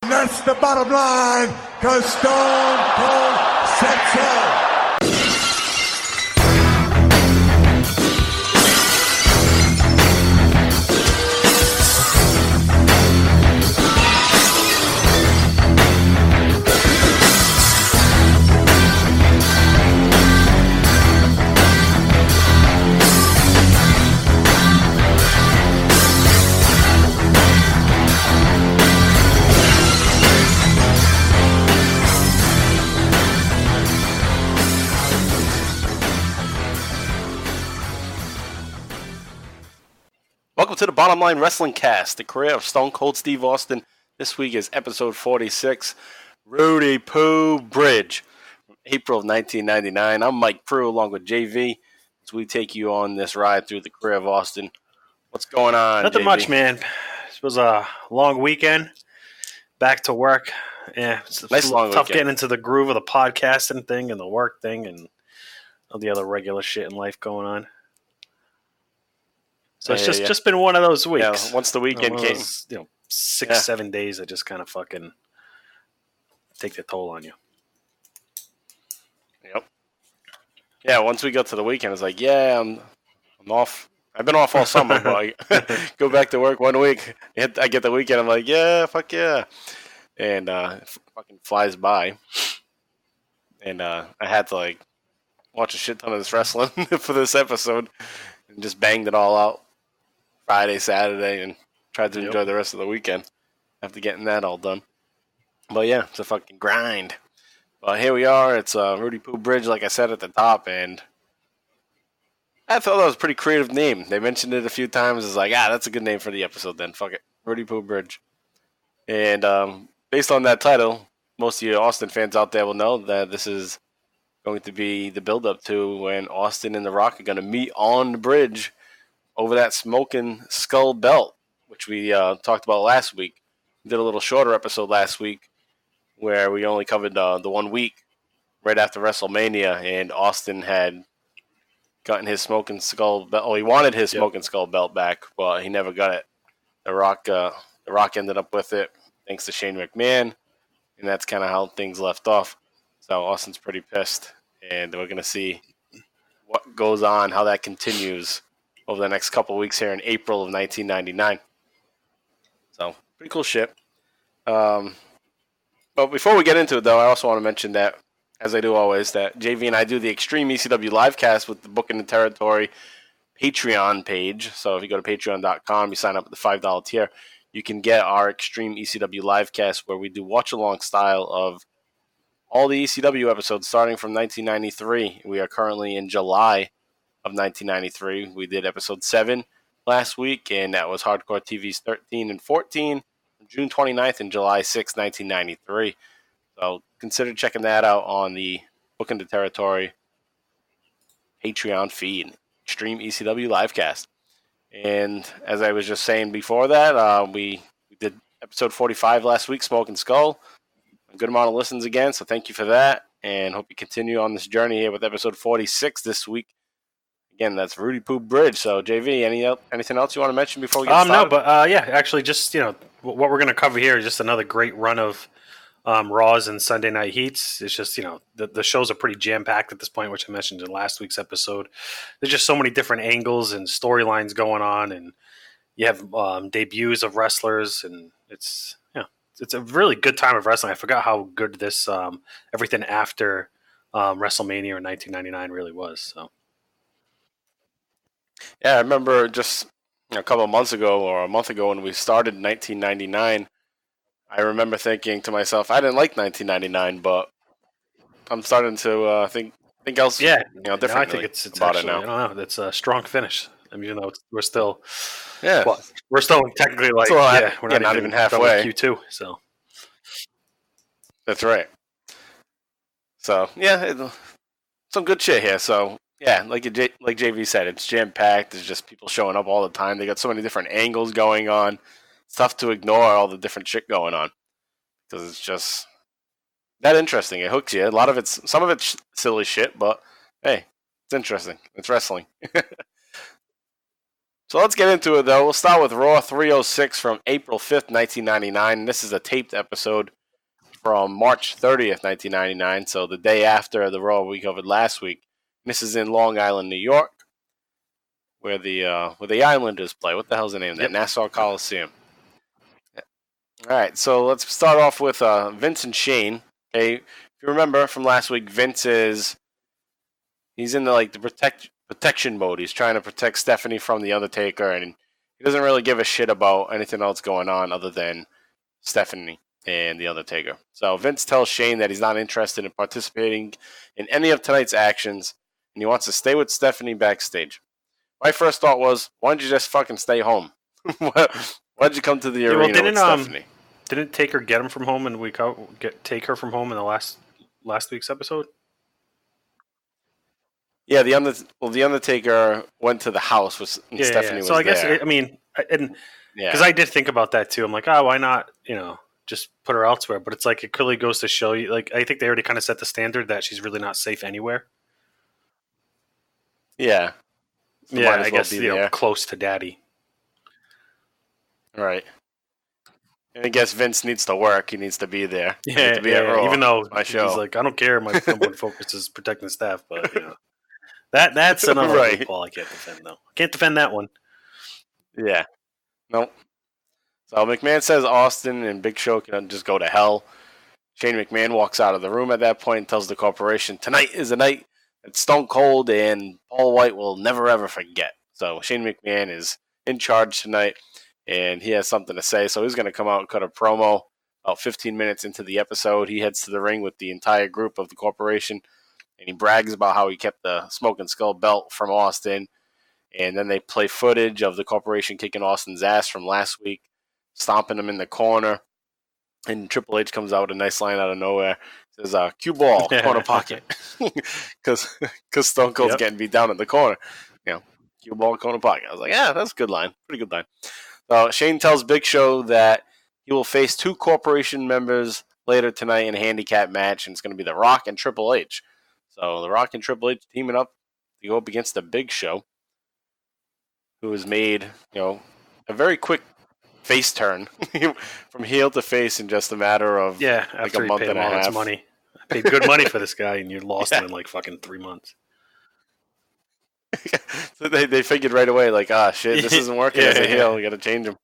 That's the bottom line, because Stone Cold said so. Welcome to the Bottom Line Wrestling Cast, the career of Stone Cold Steve Austin. This week is episode 46, Roody-Poo Bridge, from April of 1999. I'm Mike Prue along with JV as we take you on this ride through the career of Austin. What's going on, Nothing JV? much, man. It was a long weekend. Back to work. Yeah, it's Nice long tough weekend. getting into the groove of the podcasting thing and the work thing and all the other regular shit in life going on. So it's just been one of those weeks. Yeah, once the weekend came. 6-7 days that just kind of fucking take the toll on you. Yep. Yeah, once we got to the weekend, it's like, yeah, I'm off. I've been off all summer, but I go back to work 1 week. I get the weekend, I'm like, yeah, fuck yeah. And it fucking flies by. And I had to, watch a shit ton of this wrestling for this episode and just banged it all out Friday, Saturday, and tried to enjoy the rest of the weekend after getting that all done. But yeah, it's a fucking grind. But here we are. It's Roody-Poo Bridge, like I said at the top, and I thought that was a pretty creative name. They mentioned it a few times. It's like, that's a good name for the episode then. Fuck it. Roody-Poo Bridge. And based on that title, most of you Austin fans out there will know that this is going to be the build-up to when Austin and The Rock are going to meet on the bridge over that smoking skull belt, which we talked about last week. We did a little shorter episode last week where we only covered the 1 week right after WrestleMania, and Austin had gotten his smoking skull belt. Oh, he wanted his smoking skull belt back, but he never got it. The Rock ended up with it thanks to Shane McMahon, and that's kind of how things left off. So Austin's pretty pissed, and we're going to see what goes on, how that continues over the next couple of weeks here in April of 1999. So, pretty cool shit. But before we get into it, though, I also want to mention that, as I do always, that JV and I do the Extreme ECW Livecast with the Book in the Territory Patreon page. So if you go to patreon.com, you sign up at the $5 tier, you can get our Extreme ECW Livecast where we do watch-along style of all the ECW episodes starting from 1993. We are currently in July of 1993. We did episode 7 last week, and that was Hardcore TV's 13 and 14, June 29th and July 6th, 1993. So consider checking that out on the Book in the Territory Patreon feed, Extreme ECW Livecast. And as I was just saying before that, we did episode 45 last week, Smoking Skull. A good amount of listens again, so thank you for that, and hope you continue on this journey here with episode 46 this week. Again, that's Roody-Poo Bridge. So, JV, anything else you want to mention before we get started? No, but actually, just what we're going to cover here is just another great run of Raws and Sunday Night Heats. It's just the shows are pretty jam packed at this point, which I mentioned in last week's episode. There's just so many different angles and storylines going on, and you have debuts of wrestlers, and it's a really good time of wrestling. I forgot how good this everything after WrestleMania in 1999 really was. So. Yeah, I remember just a couple of months ago or a month ago when we started in 1999, I remember thinking to myself, I didn't like 1999, but I'm starting to think else differently I think it's about actually, it now. I don't know. It's a strong finish. I mean, we're still technically we're not even halfway. Q2, so that's right. So some good shit here. So yeah, like JV said, it's jam packed. There's just people showing up all the time. They got so many different angles going on. It's tough to ignore all the different shit going on because it's just that interesting. It hooks you. Some of it's silly shit, but hey, it's interesting. It's wrestling. So let's get into it, though. We'll start with Raw 306 from April 5th, 1999. This is a taped episode from March 30th, 1999, so the day after the Raw we covered last week. This is in Long Island, New York, where the Islanders play. What the hell's the name of that? Nassau Coliseum. All right, so let's start off with Vince and Shane. Okay, if you remember from last week, Vince he's in the protection mode. He's trying to protect Stephanie from the Undertaker, and he doesn't really give a shit about anything else going on other than Stephanie and the Undertaker. So Vince tells Shane that he's not interested in participating in any of tonight's actions, and he wants to stay with Stephanie backstage. My first thought was, why don't you just fucking stay home? Why'd you come to the arena with Stephanie? Didn't Taker get him from home, and take her from home in the last week's episode? Yeah, the Undertaker went to the house, and Stephanie was there. So I guess because I did think about that too. I'm like, oh, why not? Just put her elsewhere. But it's like it clearly goes to show you. Like I think they already kind of set the standard that she's really not safe anywhere. Yeah. So yeah, I guess close to Daddy. Right. And I guess Vince needs to work. He needs to be there. Yeah, even though he's like, I don't care. My number one focus is protecting the staff, but that's another loophole I can't defend though. Can't defend that one. Yeah. Nope. So McMahon says Austin and Big Show can just go to hell. Shane McMahon walks out of the room at that point and tells the corporation, tonight is the night that Stone Cold and Paul White will never ever forget. So Shane McMahon is in charge tonight, and he has something to say. So he's going to come out and cut a promo about 15 minutes into the episode. He heads to the ring with the entire group of the corporation, and he brags about how he kept the Smoke and Skull belt from Austin. And then they play footage of the corporation kicking Austin's ass from last week, stomping him in the corner. And Triple H comes out with a nice line out of nowhere. Says, cue ball, corner pocket. Because Stone Cold's getting beat down in the corner. Cue ball, corner pocket. I was like, yeah, that's a good line. Pretty good line. So Shane tells Big Show that he will face two corporation members later tonight in a handicap match, and it's going to be The Rock and Triple H. So The Rock and Triple H teaming up to go up against the Big Show, who has made, a very quick face turn from heel to face in just a matter of after a month and a half. Money. I paid good money for this guy, and you lost him in like fucking 3 months. So they figured right away, like, shit, this isn't working as a heel. We got to change him.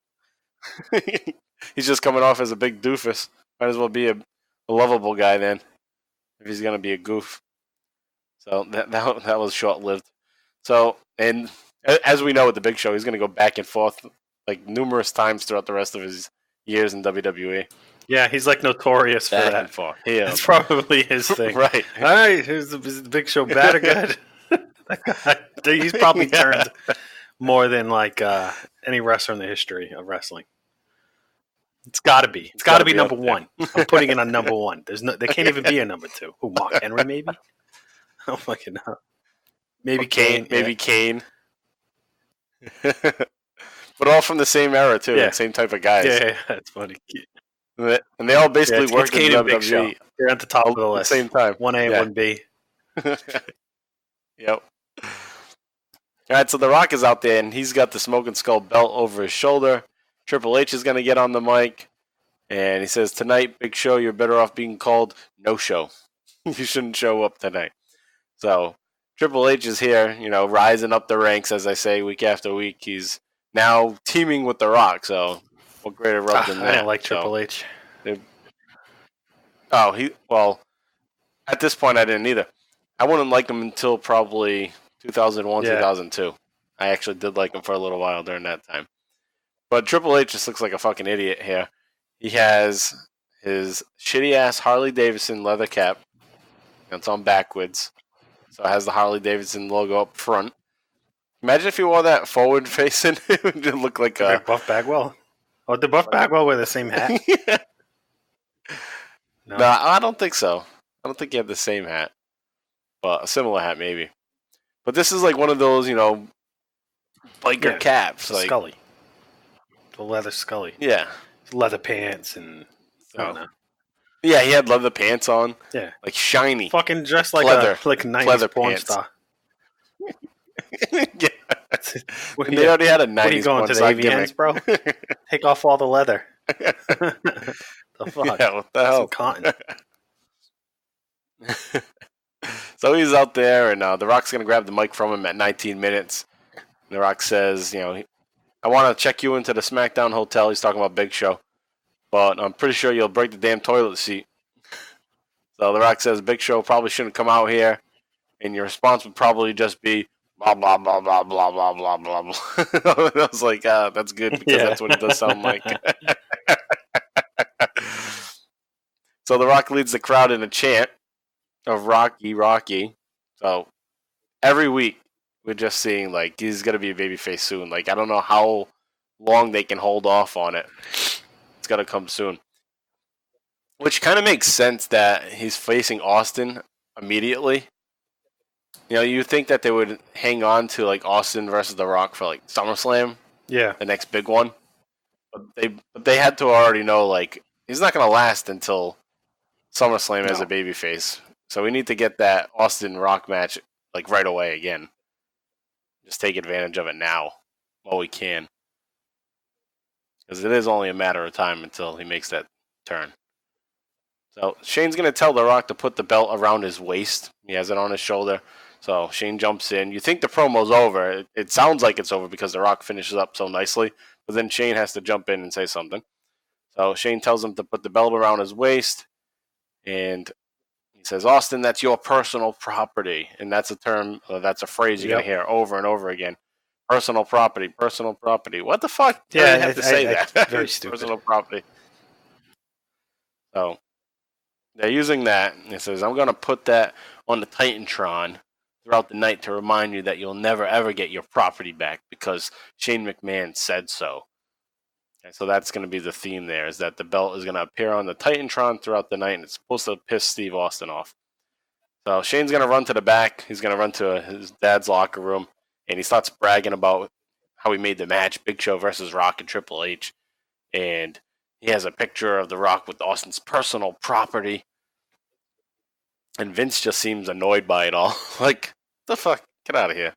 He's just coming off as a big doofus. Might as well be a lovable guy then, if he's gonna be a goof. So that was short lived. So, and as we know with the Big Show, he's gonna go back and forth like numerous times throughout the rest of his years in WWE. Yeah, he's like notorious for that. Yeah, it's probably his thing. Right. All right, is the Big Show bad or good? He's probably turned more than like any wrestler in the history of wrestling. It's got to be. It's got to be number one. I'm putting it on number one. There can't even be a number two. Who? Mark Henry, maybe? Oh fucking no. Maybe Kane. Maybe Kane. But all from the same era too. Yeah. Same type of guys. Yeah, that's funny. And they all basically worked in WWE. They're at the top of the list. At the same time. 1A, 1B. Yep. All right, so The Rock is out there, and he's got the Smoke and Skull belt over his shoulder. Triple H is going to get on the mic, and he says, tonight, Big Show, you're better off being called no-show. You shouldn't show up tonight. So Triple H is here, rising up the ranks, as I say, week after week. He's now teaming with The Rock, so what greater rub than that? I don't like Triple H. At this point, I didn't either. I wouldn't like him until probably 2001, 2002. I actually did like him for a little while during that time. But Triple H just looks like a fucking idiot here. He has his shitty-ass Harley-Davidson leather cap. It's on backwards. So it has the Harley-Davidson logo up front. Imagine if he wore that forward-facing. It would look like Buff Bagwell. Oh, did Buff Bagwell wear the same hat? No, I don't think so. I don't think he had the same hat. But a similar hat, maybe. But this is like one of those, biker caps. Like Scully. The leather Scully. Yeah. Leather pants and... I don't know. Yeah, he had leather pants on. Yeah. Like shiny. Fucking dressed like leather, like a 90s porn star. Yeah. And they already had a 90s What are you going to the AVNs, bro? Take off all the leather. The fuck? Yeah, what the hell? Some cotton. So he's out there, and The Rock's going to grab the mic from him at 19 minutes. And The Rock says, I want to check you into the SmackDown hotel. He's talking about Big Show. But I'm pretty sure you'll break the damn toilet seat. So The Rock says Big Show probably shouldn't come out here. And your response would probably just be, blah, blah, blah, blah, blah, blah, blah, blah, blah. I was like, that's good because that's what it does sound like. So The Rock leads the crowd in a chant of Rocky, Rocky. So every week we're just seeing, like, he's going to be a babyface soon. Like, I don't know how long they can hold off on it. It's got to come soon. Which kind of makes sense that he's facing Austin immediately. You think that they would hang on to, like, Austin versus The Rock for, like, SummerSlam. Yeah. The next big one. But they had to already know, like, he's not going to last until SummerSlam as a babyface. So we need to get that Austin Rock match, like, right away again. Just take advantage of it now while we can. Because it is only a matter of time until he makes that turn. So Shane's going to tell The Rock to put the belt around his waist. He has it on his shoulder. So Shane jumps in. You think the promo's over. It sounds like it's over because The Rock finishes up so nicely. But then Shane has to jump in and say something. So Shane tells him to put the belt around his waist. And he says, Austin, that's your personal property. And that's a term, that's a phrase you're going to hear over and over again. Personal property, personal property. What the fuck? Yeah, I have to say that. Very stupid. Personal property. So they're using that. It says, I'm going to put that on the Titan Tron throughout the night to remind you that you'll never, ever get your property back because Shane McMahon said so. And so that's going to be the theme there, is that the belt is going to appear on the Titan Tron throughout the night, and it's supposed to piss Steve Austin off. So Shane's going to run to the back. He's going to run to his dad's locker room, and he starts bragging about how he made the match, Big Show versus Rock and Triple H. And he has a picture of The Rock with Austin's personal property. And Vince just seems annoyed by it all. Like, the fuck? Get out of here.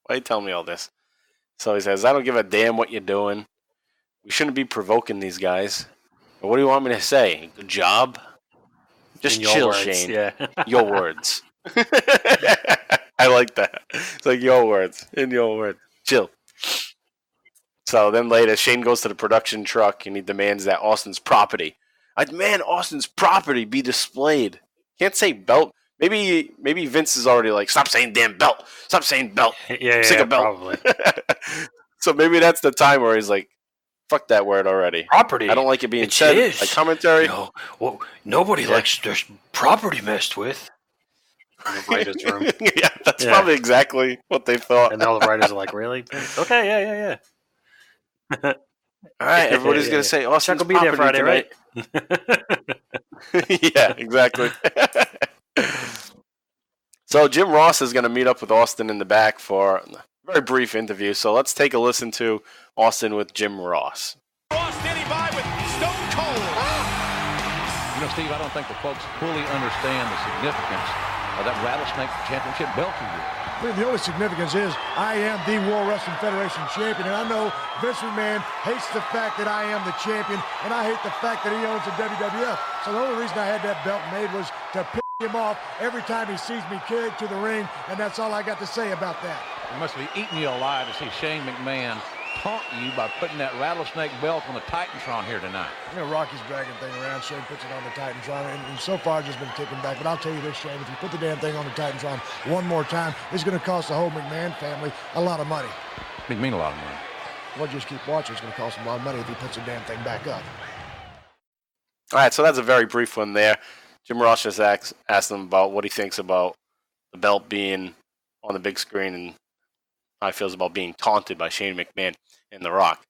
Why are you telling me all this? So he says, I don't give a damn what you're doing. We shouldn't be provoking these guys. But what do you want me to say? Good job? Just chill, words, Shane. Yeah. Your words. I like that. It's like your words. In your words. Chill. So then later, Shane goes to the production truck and he demands that Austin's property. I demand Austin's property be displayed. Can't say belt. Maybe Vince is already like, stop saying damn belt. Stop saying belt. Yeah, sick of belt. Probably. So maybe that's the time where he's like, fuck that word already. Property. I don't like it being said. Like commentary. No, well, nobody likes their property messed with. In the writer's room. Yeah, that's probably exactly what they thought. And all the writers are like, really? Okay, yeah. All right, everybody's going to say, Austin's will be there Friday, tonight. Right? Yeah, exactly. So Jim Ross is going to meet up with Austin in the back for a very brief interview. So let's take a listen to Austin with Jim Ross. Ross standing by with Stone Cold. Steve, I don't think the folks fully understand the significance of that Rattlesnake Championship belt you use. I mean, the only significance is I am the World Wrestling Federation champion, and I know Vince McMahon hates the fact that I am the champion, and I hate the fact that he owns the WWF. So the only reason I had that belt made was to piss him off every time he sees me carried to the ring, and that's all I got to say about that. It must be eating you alive to see Shane McMahon taunt you by putting that Rattlesnake belt on the Titan Tron here tonight. Rocky's dragging thing around. Shane puts it on the Titan Tron, and so far I've just been kicking back. But I'll tell you this, Shane, if you put the damn thing on the Titan Tron one more time, it's going to cost the whole McMahon family a lot of money. It mean a lot of money. Well, just keep watching. It's going to cost him a lot of money if he puts the damn thing back up. All right, so that's a very brief one there. Jim Ross just asked him about what he thinks about the belt being on the big screen and how he feels about being taunted by Shane McMahon and The Rock.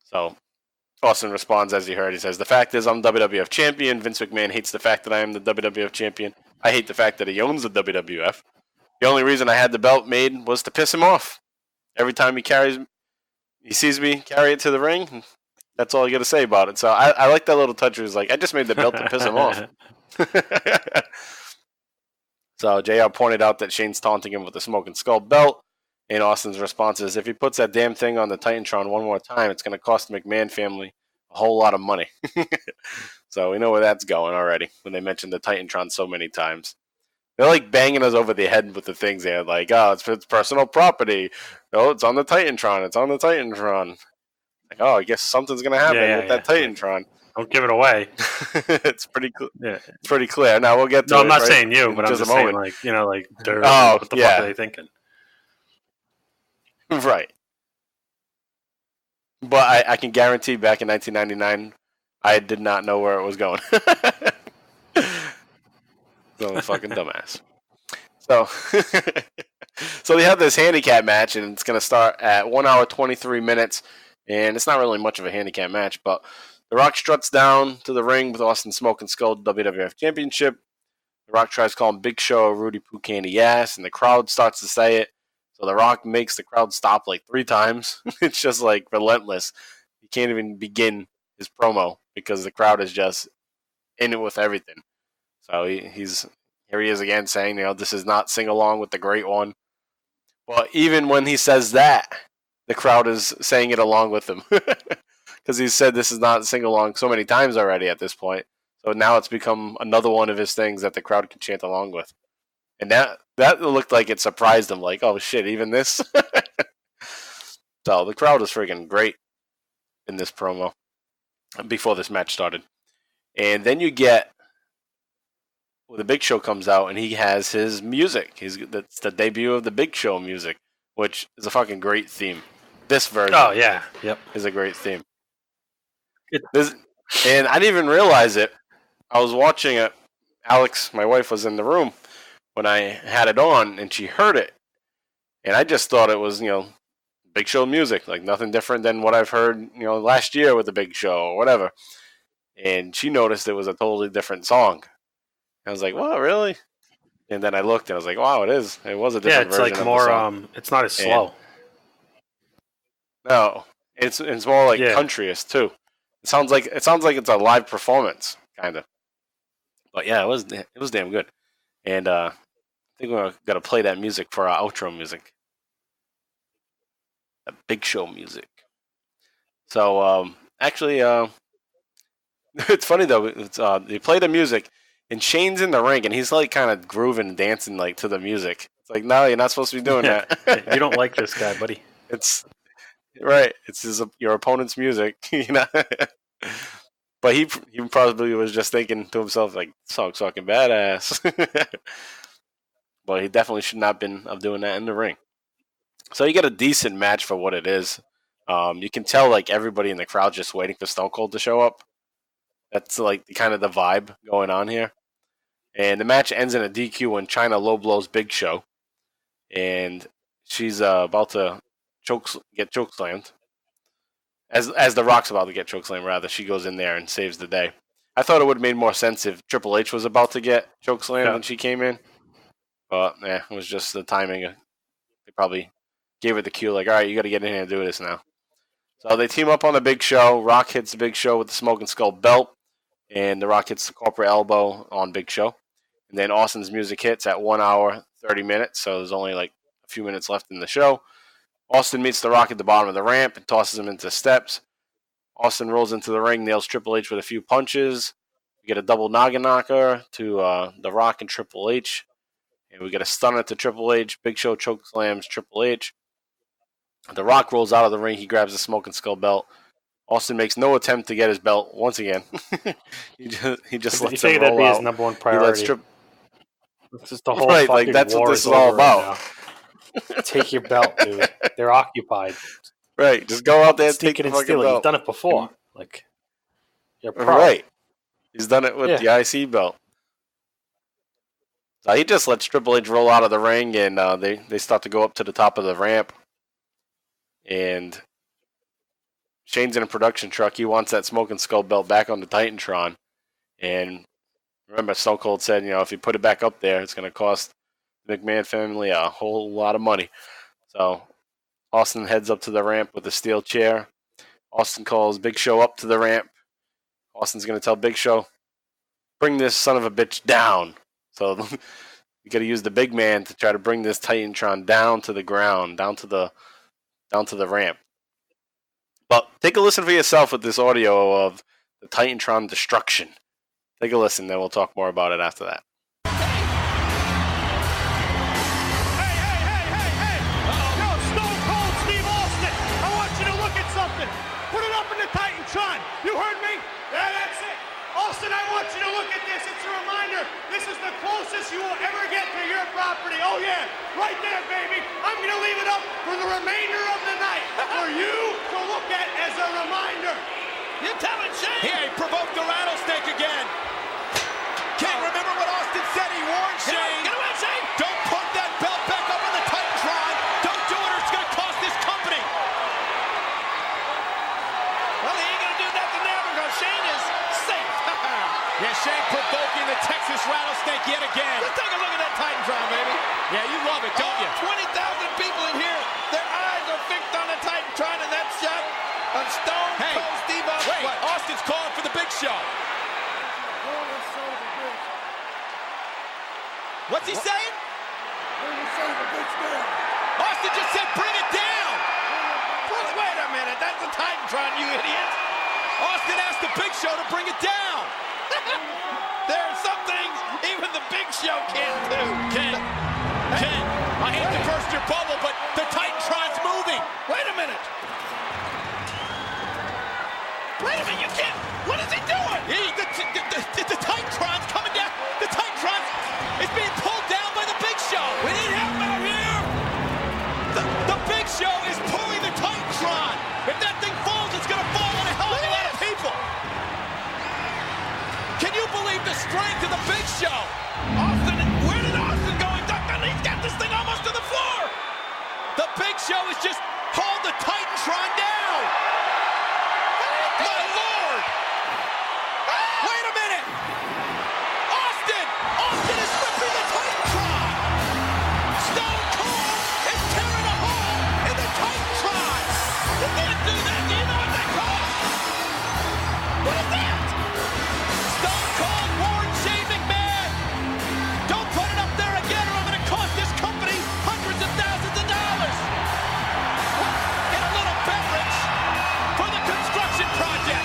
So Austin responds, as you heard. He says, the fact is I'm WWF champion. Vince McMahon hates the fact that I am the WWF champion. I hate the fact that he owns the WWF. The only reason I had the belt made was to piss him off. Every time he sees me carry it to the ring, that's all you got to say about it. So I like that little touch where he's like, I just made the belt to piss him off. So JR pointed out that Shane's taunting him with the Smoking Skull belt. And Austin's response is, if he puts that damn thing on the Titan Tron one more time, it's going to cost the McMahon family a whole lot of money. So we know where that's going already when they mention the Titan Tron so many times. They're like banging us over the head with the things there. Like, oh, it's personal property. No, it's on the Titan Tron. It's on the Titan Tron. Like, oh, I guess something's going to happen with that Titan Tron. Don't give it away. It's pretty cool. Yeah, it's pretty clear. Now we'll get to I'm not saying you, but I'm just saying, like, what the fuck are they thinking? Right. But I can guarantee back in 1999, I did not know where it was going. So I'm a fucking dumbass. So, so they have this handicap match, and it's going to start at 1 hour 23 minutes, and it's not really much of a handicap match, but The Rock struts down to the ring with Austin Smoke and Skull WWF Championship. The Rock tries to call him Big Show, Roody-Poo Candy Ass, and the crowd starts to say it. So The Rock makes the crowd stop like 3 times. It's just like relentless. He can't even begin his promo because the crowd is just in it with everything. So he's here he is again saying, this is not sing along with the Great One. But even when he says that, the crowd is saying it along with him. Because he said this is not sing along so many times already at this point. So now it's become another one of his things that the crowd can chant along with. And that looked like it surprised him. Like, oh shit, even this? So the crowd was freaking great in this promo before this match started. And then you get, the Big Show comes out and he has his music. That's the debut of the Big Show music, which is a fucking great theme. This version is a great theme. And I didn't even realize it. I was watching it. Alex, my wife, was in the room when I had it on, and she heard it. And I just thought it was, Big Show music, like nothing different than what I've heard, last year with the Big Show or whatever. And she noticed it was a totally different song. I was like, "What, really?" And then I looked, and I was like, "Wow, it is. It was a different version." Yeah, it's like more. It's not as slow. No, it's more like countryist too. It sounds like it's a live performance, kind of. But yeah, it was damn good. And I think we're gonna play that music for our outro music, the Big Show music. So actually, it's funny though. It's they play the music, and Shane's in the ring, and he's like kind of grooving and dancing like to the music. It's like, no, you're not supposed to be doing that. You don't like this guy, buddy. It's right. It's your opponent's music, But he probably was just thinking to himself, like, song's fucking badass. But he definitely should not have been doing that in the ring. So you get a decent match for what it is. You can tell, like, everybody in the crowd just waiting for Stone Cold to show up. That's, like, kind of the vibe going on here. And the match ends in a DQ when Chyna low blows Big Show. And she's about to get chokeslammed. As The Rock's about to get chokeslammed, rather, she goes in there and saves the day. I thought it would have made more sense if Triple H was about to get chokeslammed when she came in. But, it was just the timing. They probably gave it the cue, like, all right, you got to get in here and do this now. So they team up on the Big Show. Rock hits the Big Show with the Smoke and Skull belt. And The Rock hits the corporate elbow on Big Show. And then Austin's music hits at 1 hour, 30 minutes. So there's only like a few minutes left in the show. Austin meets The Rock at the bottom of the ramp and tosses him into steps. Austin rolls into the ring, nails Triple H with a few punches. We get a double noggin knocker to The Rock and Triple H. And we get a stunner to Triple H. Big Show chokeslams Triple H. The Rock rolls out of the ring. He grabs the Smoke and Skull belt. Austin makes no attempt to get his belt once again. he just lets him roll that'd be out. his number one priority. This is the whole right, fucking like that's war what this is all about. Right. Take your belt, dude. They're occupied. Right, just go out there and take it and fucking steal it. belt. You've done it before. Like, you're pro. Right. He's done it with the IC belt. So he just lets Triple H roll out of the ring, and they start to go up to the top of the ramp. And Shane's in a production truck. He wants that Smoke and Skull belt back on the Titan Tron. And remember, Stone Cold said, if you put it back up there, it's going to cost the McMahon family a whole lot of money. So Austin heads up to the ramp with a steel chair. Austin calls Big Show up to the ramp. Austin's going to tell Big Show, bring this son of a bitch down. So you got to use the big man to try to bring this Titan Tron down to the ground, down to the ramp. But take a listen for yourself with this audio of the Titan Tron destruction. Take a listen, then we'll talk more about it after that. You heard me? Yeah, that's it. Austin, I want you to look at this. It's a reminder. This is the closest you will ever get to your property. Oh, yeah. Right there, baby. I'm going to leave it up for the remainder of the night for you to look at as a reminder. You're telling Shane? He provoked the rattlesnake again. Can't remember what Austin said. He warned Shane. Get away, Shane. Don't put that belt back up on the Titan Tron. Don't do it or it's going to cost this company. Well, he ain't going to do nothing now because Shane is safe. Yeah, Shane provoking the Texas rattlesnake yet again. Let's take a look at that Titan Tron, baby. Yeah, you love it, don't you? 20,000 people in here. Their eyes are fixed on the Titan Tron, and that shot of Stone Cold Steve Austin. Wait, Austin's calling for the Big Show. What's he saying? Austin just said bring it down. Wait a minute, that's the Titan Tron, you idiot. Austin asked the Big Show to bring it down. There are some things even the Big Show can't do. Ken, I hate to burst your bubble, but the Titan Tron's moving. Wait a minute. You can't. What is he doing? The Titan Tron's coming down. The Titan Tron is being pulled down by the Big Show. We need help out here. The Big Show is pulling the Titan Tron. If that thing falls, it's going to fall on a hell of a lot of people. Can you believe the strength of the Big Show? Austin, where did Austin go? He's got this thing almost to the floor. The Big Show has just hauled the Titan Tron down. My Lord! Wait a minute! Austin! Austin is ripping the Titan Tron! Stone Cold is tearing a hole in the Titan Tron! You can't do that. Do you know what that costs? What is that? Stone Cold warned Shane McMahon! Don't put it up there again or I'm going to cost this company hundreds of thousands of dollars! Get a little beverage for the construction project!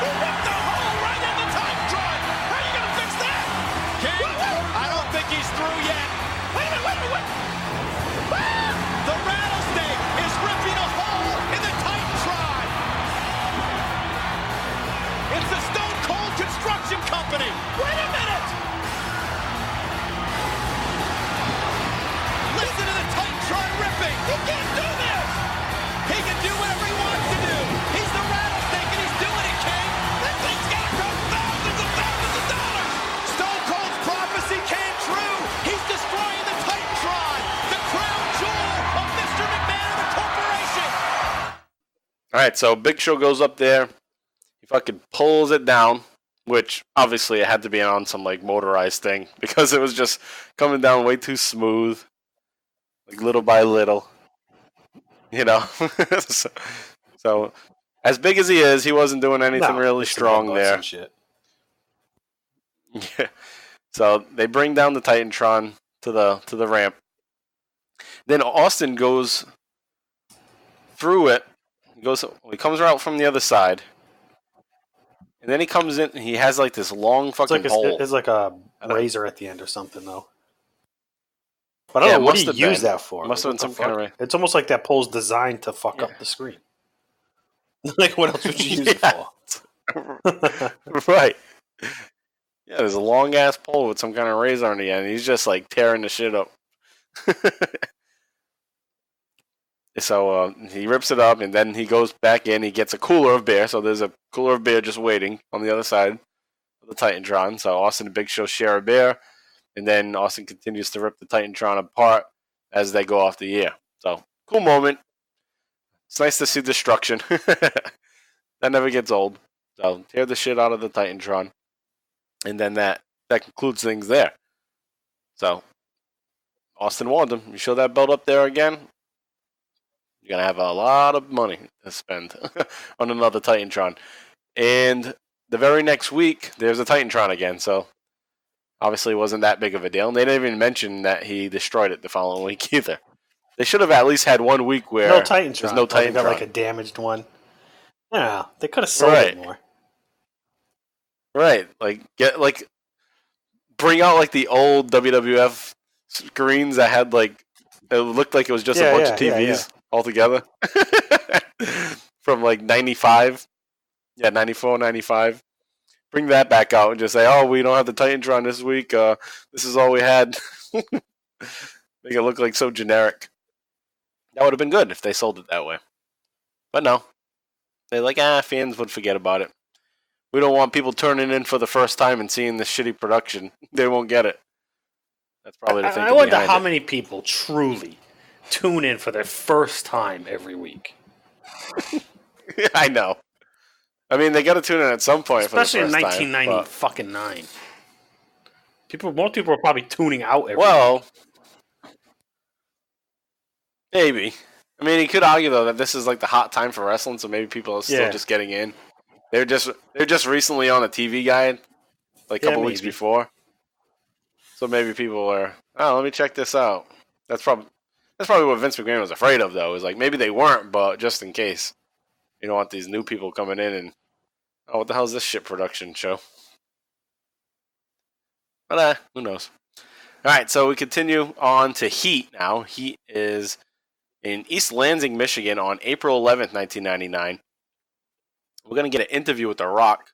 He ripped the hole right in the Titan Tron. How are you going to fix that? King, I don't think he's through yet. Wait a minute. The rattlesnake is ripping a hole in the Titan Tron. It's the Stone Cold Construction Company. Wait a minute. Listen to the Titan Tron ripping. He can't do this. He can do whatever he wants to do. He's the rattlesnake and he's doing it, King. That thing's got to cost thousands of dollars. Stone Cold's prophecy came true. He's destroying the Titan Tron, the crown jewel of Mr. McMahon and the corporation. All right, so Big Show goes up there. He fucking pulls it down, which obviously it had to be on some like motorized thing because it was just coming down way too smooth, like little by little. You know, so as big as he is, he wasn't doing anything really strong there. Yeah. So they bring down the Titan Tron to the ramp. Then Austin goes through it. He comes out from the other side, and then he comes in. And he has like this long fucking pole. It's like a razor at the end or something, though. But I don't know what he used that for. Must have been some kind of. It's almost like that pole's designed to fuck up the screen. Like, what else would you use it for? Right. Yeah, there's a long ass pole with some kind of razor on the end. He's just like tearing the shit up. So he rips it up, and then he goes back in. He gets a cooler of beer. So there's a cooler of beer just waiting on the other side of the Titan Tron. So Austin and Big Show share a beer, and then Austin continues to rip the Titan Tron apart as they go off the air. So cool moment. It's nice to see destruction. That never gets old. So tear the shit out of the Titan Tron, and then that concludes things there. So Austin warned him. You show that belt up there again, you're going to have a lot of money to spend on another Titan Tron. And the very next week, there's a Titan Tron again. So obviously wasn't that big of a deal. And they didn't even mention that he destroyed it the following week either. They should have at least had 1 week where No Titan Tron. there's no Titan They got Tron. like a damaged one. Yeah, they could have sold it more. Right, bring out like the old WWF screens that had like it looked like it was just a bunch of TVs all together from like 95, 94, 95. Bring that back out and just say, oh, we don't have the Titan Tron this week. This is all we had. Make it look like so generic. That would have been good if they sold it that way. But no. They're like, fans would forget about it. We don't want people turning in for the first time and seeing this shitty production. They won't get it. That's probably the thinking I wonder behind how it. many people truly tune in for their first time every week. I know. I mean, they got to tune in at some point, especially for the first in 1999. But... Most people are probably tuning out every week. week. Maybe. I mean, you could argue though that this is like the hot time for wrestling, so maybe people are still just getting in. They're just recently on a TV guide, like a couple weeks before. So maybe people are, let me check this out. That's probably what Vince McMahon was afraid of, though. Is like maybe they weren't, but just in case, you don't want these new people coming in and what the hell is this shit production show? But who knows? All right, so we continue on to Heat now. Heat is in East Lansing, Michigan on April 11th, 1999. We're going to get an interview with The Rock,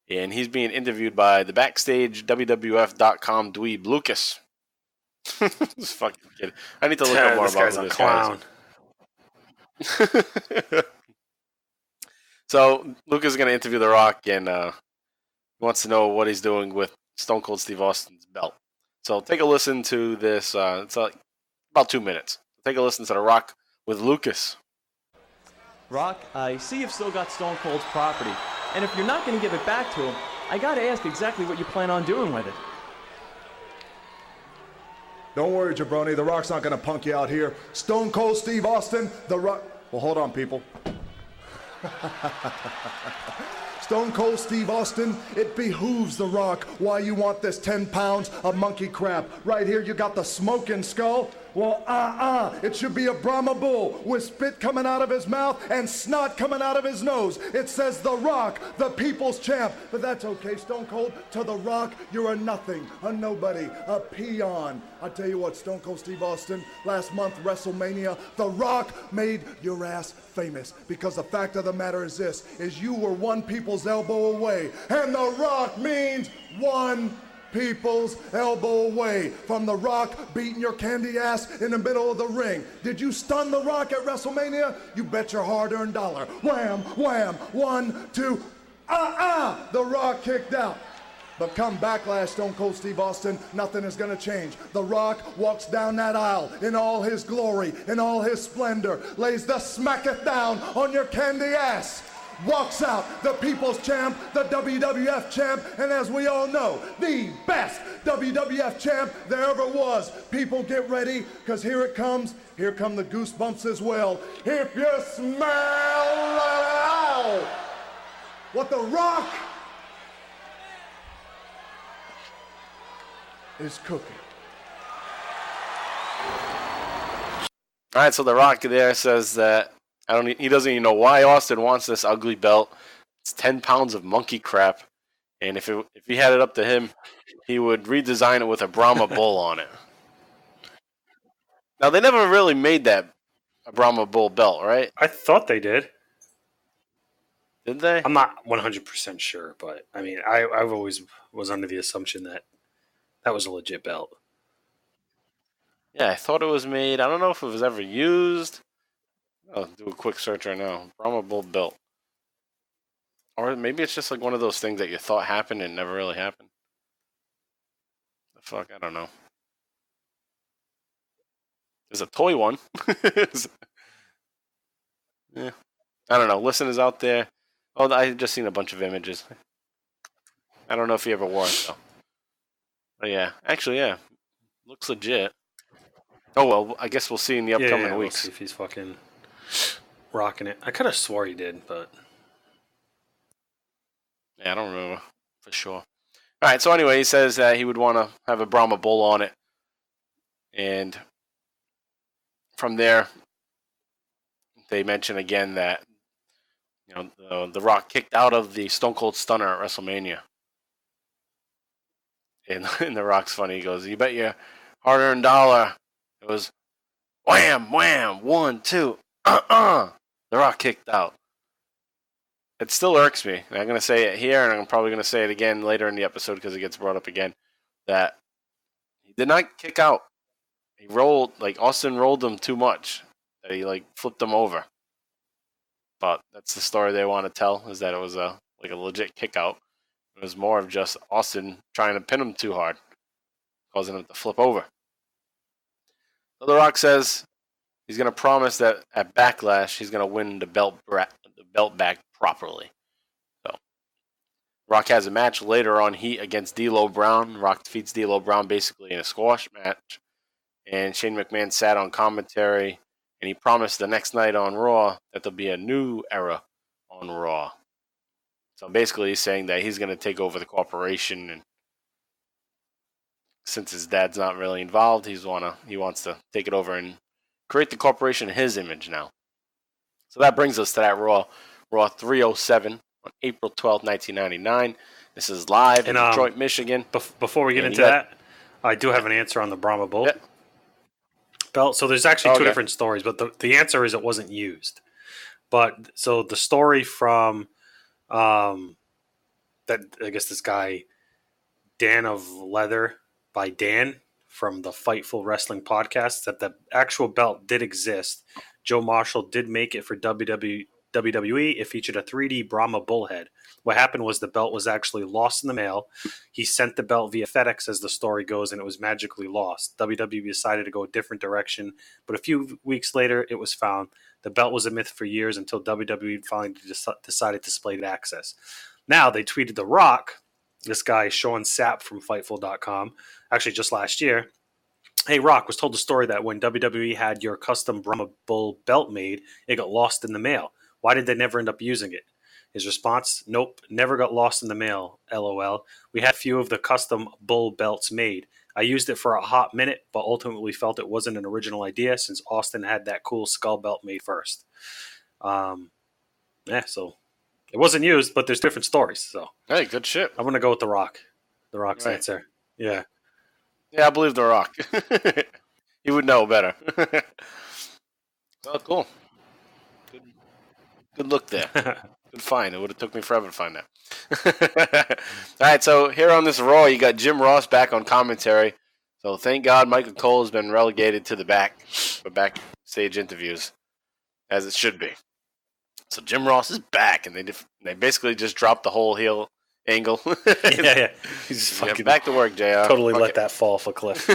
and he's being interviewed by the backstage WWF.com dweeb Lucas. This fucking kid. I need to look up more about who this guy is. So Lucas is going to interview The Rock, and he wants to know what he's doing with Stone Cold Steve Austin's belt. So take a listen to this. It's like about 2 minutes. Take a listen to The Rock with Lucas. Rock, I see you've still got Stone Cold's property, and if you're not going to give it back to him, I gotta ask exactly what you plan on doing with it. Don't worry, jabroni, The Rock's not going to punk you out here. Stone Cold Steve Austin, The Rock... Well, hold on, people. Stone Cold Steve Austin, it behooves The Rock why you want this 10 pounds of monkey crap. Right here, you got the smoking skull. Well, it should be a Brahma bull with spit coming out of his mouth and snot coming out of his nose. It says The Rock, the people's champ. But that's okay, Stone Cold. To The Rock, you're a nothing, a nobody, a peon. I tell you what, Stone Cold Steve Austin, last month, WrestleMania, The Rock made your ass famous. Because the fact of the matter is this, is you were one people's elbow away. And The Rock means one people's elbow away from The Rock beating your candy ass in the middle of the ring. Did you stun The Rock at WrestleMania? You bet your hard-earned dollar. Wham, wham, 1, 2, The Rock kicked out. But come Backlash, Stone Cold Steve Austin, nothing is going to change. The Rock walks down that aisle in all his glory, in all his splendor, lays the smacketh down on your candy ass. Walks out the people's champ, the WWF champ, and as we all know, the best WWF champ there ever was. People get ready, because here it comes. Here come the goosebumps as well. If you smell what The Rock is cooking. All right, so The Rock there says that he doesn't even know why Austin wants this ugly belt. It's 10 pounds of monkey crap. And if he had it up to him, he would redesign it with a Brahma bull on it. Now, they never really made a Brahma bull belt, right? I thought they did. Did they? I'm not 100% sure, but I mean, I've always was under the assumption that was a legit belt. Yeah, I thought it was made. I don't know if it was ever used. I'll do a quick search right now. Brahma bull belt. Or maybe it's just like one of those things that you thought happened and never really happened. The fuck, I don't know. There's a toy one. Yeah. I don't know. Listeners out there. Oh, I just seen a bunch of images. I don't know if he ever wore it, though. But yeah. Actually, yeah. Looks legit. Oh, well, I guess we'll see in the upcoming weeks. We'll see if he's fucking rocking it. I could have swore he did, but... Yeah, I don't remember for sure. All right, so anyway, he says that he would want to have a Brahma bull on it. And from there, they mention again that The Rock kicked out of the Stone Cold Stunner at WrestleMania. And The Rock's funny. He goes, "You bet your hard-earned dollar." It was wham, wham, 1, 2, The Rock kicked out. It still irks me. And I'm going to say it here, and I'm probably going to say it again later in the episode because it gets brought up again, that he did not kick out. He rolled, Austin rolled him too much. That he, flipped him over. But that's the story they want to tell, is that it was a legit kick out. It was more of just Austin trying to pin him too hard, causing him to flip over. So The Rock says he's going to promise that at Backlash, he's going to win the belt back properly. So, Rock has a match later on Heat against D'Lo Brown. Rock defeats D'Lo Brown basically in a squash match. And Shane McMahon sat on commentary, and he promised the next night on Raw that there'll be a new era on Raw. So basically he's saying that he's going to take over the corporation, and since his dad's not really involved, he wants to take it over and create the corporation in his image now. So that brings us to that Raw 307 on April 12th, 1999. This is live in Detroit, Michigan. Before we get into that, I do have an answer on the Brahma Bull belt. So there's actually two different stories, but the answer is it wasn't used. But so the story from that, I guess this guy, Dan of Leather by Dan from the Fightful Wrestling podcast, that the actual belt did exist. Joe Marshall did make it for WWE. It featured a 3D Brahma bullhead. What happened was the belt was actually lost in the mail. He sent the belt via FedEx, as the story goes, and it was magically lost. WWE decided to go a different direction, but a few weeks later, it was found. The belt was a myth for years until WWE finally decided to split access. Now, they tweeted The Rock, this guy, Sean Sapp from Fightful.com, actually just last year. Hey, Rock, was told the story that when WWE had your custom Brahma Bull belt made, it got lost in the mail. Why did they never end up using it? His response, nope, never got lost in the mail, LOL. We had a few of the custom bull belts made. I used it for a hot minute, but ultimately felt it wasn't an original idea since Austin had that cool skull belt made first. So it wasn't used, but there's different stories. So hey, good shit. I'm going to go with The Rock. The Rock's answer. Yeah. Yeah, I believe The Rock. He would know better. Oh, cool. Good look there. Good find. It would have took me forever to find that. All right, so here on this Raw, you got Jim Ross back on commentary. So thank God Michael Cole has been relegated to the backstage interviews, as it should be. So Jim Ross is back, and they basically just dropped the whole heel angle. Yeah. He's fucking back to work, JR. Totally let that fall off a cliff.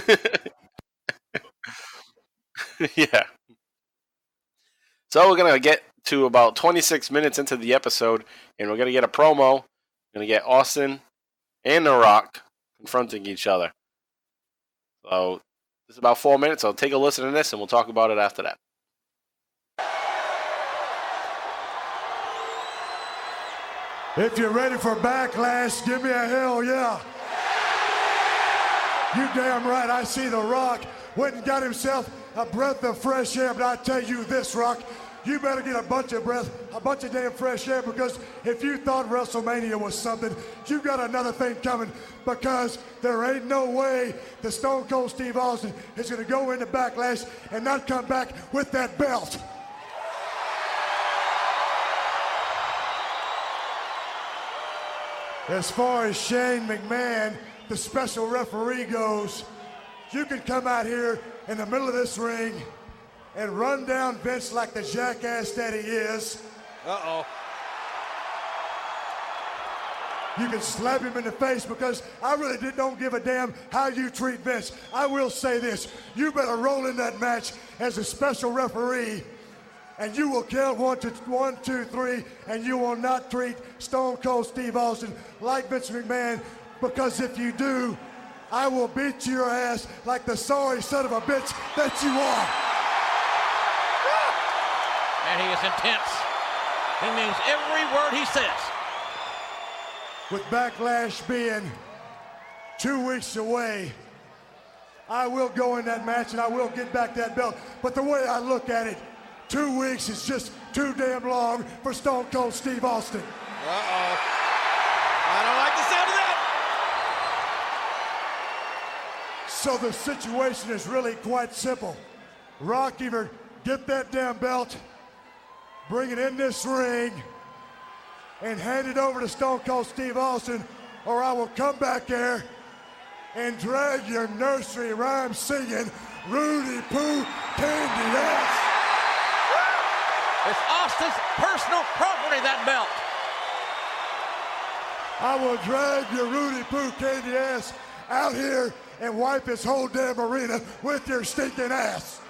Yeah. So we're going to get to about 26 minutes into the episode, and we're going to get a promo. We're going to get Austin and The Rock confronting each other. So this is about 4 minutes. So take a listen to this, and we'll talk about it after that. If you're ready for Backlash, give me a hell yeah. You damn right, I see The Rock went and got himself a breath of fresh air, but I tell you this, Rock, you better get a bunch of damn fresh air, because if you thought WrestleMania was something, you got another thing coming, because there ain't no way that Stone Cold Steve Austin is going to go into Backlash and not come back with that belt. As far as Shane McMahon, the special referee, goes, you can come out here in the middle of this ring and run down Vince like the jackass that he is. Uh-oh. You can slap him in the face, because I really don't give a damn how you treat Vince. I will say this, you better roll in that match as a special referee, and you will count 1, 2, 3, and you will not treat Stone Cold Steve Austin like Vince McMahon, because if you do, I will beat your ass like the sorry son of a bitch that you are. And he is intense. He means every word he says. With Backlash being 2 weeks away. I will go in that match and I will get back that belt. But the way I look at it, 2 weeks is just too damn long for Stone Cold Steve Austin. Uh-oh. I don't like the sound of that. So the situation is really quite simple. Rock, either get that damn belt, bring it in this ring, and hand it over to Stone Cold Steve Austin, or I will come back there and drag your nursery rhyme singing Roody-Poo candy ass. It's Austin's personal property, that belt. I will drag your Roody-Poo candy ass out here and wipe this whole damn arena with your stinking ass.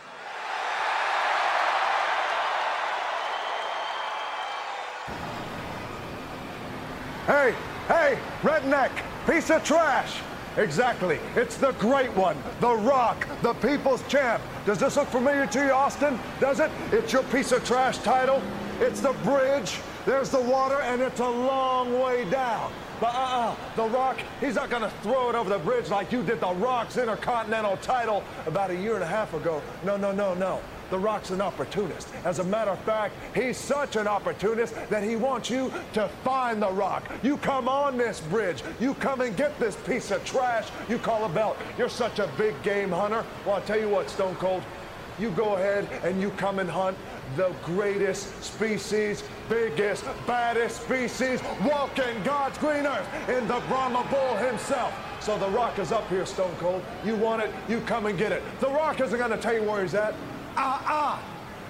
Hey, redneck, piece of trash. Exactly, it's the great one, The Rock, the people's champ. Does this look familiar to you, Austin? Does it? It's your piece of trash title. It's the bridge, there's the water, and it's a long way down. But The Rock, he's not gonna throw it over the bridge like you did The Rock's Intercontinental title about 1.5 years ago. No. The Rock's an opportunist. As a matter of fact, he's such an opportunist that he wants you to find The Rock. You come on this bridge. You come and get this piece of trash you call a belt. You're such a big game hunter. Well, I'll tell you what, Stone Cold, you go ahead and you come and hunt the greatest species, biggest, baddest species walking God's green earth in the Brahma Bull himself. So The Rock is up here, Stone Cold. You want it, you come and get it. The Rock isn't gonna tell you where he's at.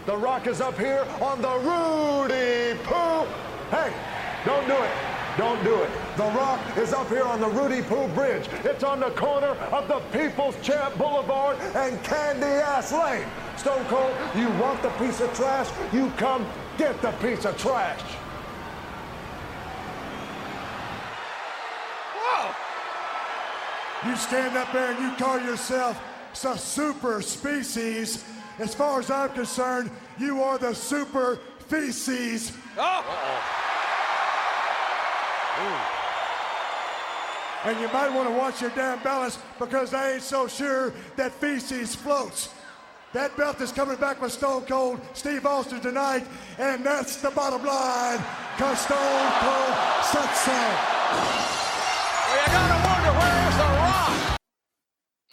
The Rock is up here on the Roody-Poo. Hey, don't do it. Don't do it. The Rock is up here on the Roody-Poo Bridge. It's on the corner of the People's Champ Boulevard and Candy Ass Lane. Stone Cold, you want the piece of trash? You come get the piece of trash. You stand up there and you call yourself a super species. As far as I'm concerned, you are the super feces. And you might want to watch your damn balance because I ain't so sure that feces floats. That belt is coming back with Stone Cold Steve Austin tonight, and that's the bottom line, because Stone Cold said so. Well, you gotta wonder, where's The Rock?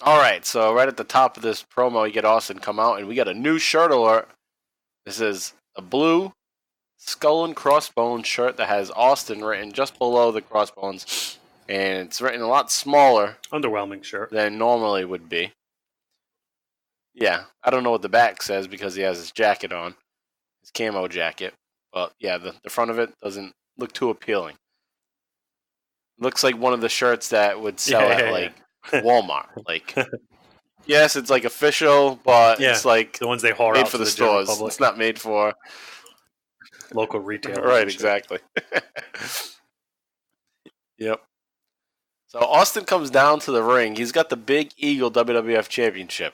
All right, so right at the top of this promo, you get Austin come out, and we got a new shirt alert. This is a blue skull and crossbones shirt that has Austin written just below the crossbones, and it's written a lot smaller. Underwhelming shirt. Than normally would be. Yeah, I don't know what the back says because he has his jacket on, his camo jacket. But yeah, the front of it doesn't look too appealing. Looks like one of the shirts that would sell at Walmart. Like, yes, it's like official, but it's like the ones they haul made out for to the stores. It's not made for local retailers. Right, exactly. Yep. So Austin comes down to the ring. He's got the Big Eagle WWF Championship.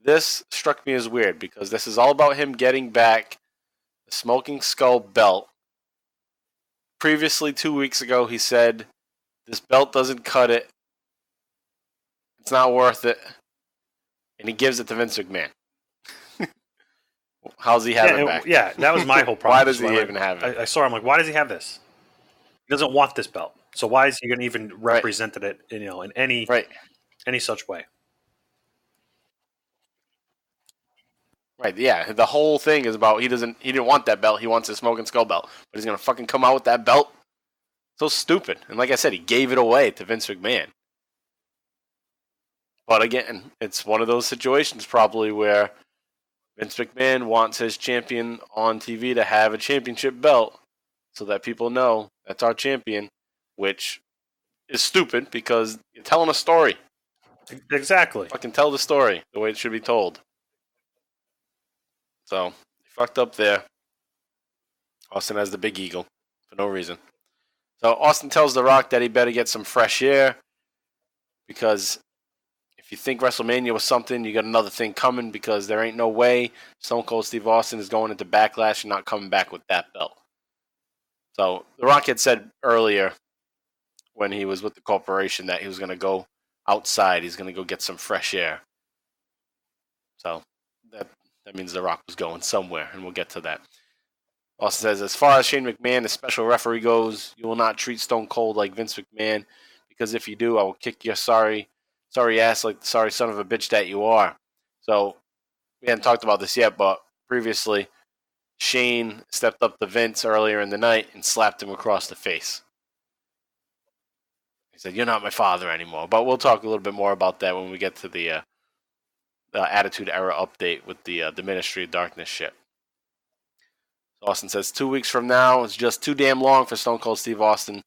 This struck me as weird because this is all about him getting back the Smoking Skull belt. Previously, 2 weeks ago, he said, this belt doesn't cut it. It's not worth it. And he gives it to Vince McMahon. How's he have it back? Yeah, that was my whole problem. Why does he even have it? I saw him like, why does he have this? He doesn't want this belt. So why is he going to even represent it, in any such way? Right, yeah. The whole thing is about he didn't want that belt. He wants a Smoking Skull belt. But he's going to fucking come out with that belt? So stupid. And like I said, he gave it away to Vince McMahon. But again, it's one of those situations probably where Vince McMahon wants his champion on TV to have a championship belt so that people know that's our champion, which is stupid because you're telling a story. Exactly. Fucking tell the story the way it should be told. So, he fucked up there. Austin has the Big Eagle for no reason. So, Austin tells The Rock that he better get some fresh air because if you think WrestleMania was something, you got another thing coming because there ain't no way Stone Cold Steve Austin is going into Backlash and not coming back with that belt. So, The Rock had said earlier when he was with the corporation that he was going to go outside. He's going to go get some fresh air. So that means The Rock was going somewhere, and we'll get to that. Austin says, as far as Shane McMahon, the special referee goes, you will not treat Stone Cold like Vince McMahon, because if you do, I will kick your sorry ass like the sorry son of a bitch that you are. So we hadn't talked about this yet, but previously Shane stepped up to Vince earlier in the night and slapped him across the face. He said, you're not my father anymore. But we'll talk a little bit more about that when we get to the Attitude Era update with the Ministry of Darkness shit. So Austin says 2 weeks from now is just too damn long for Stone Cold Steve Austin.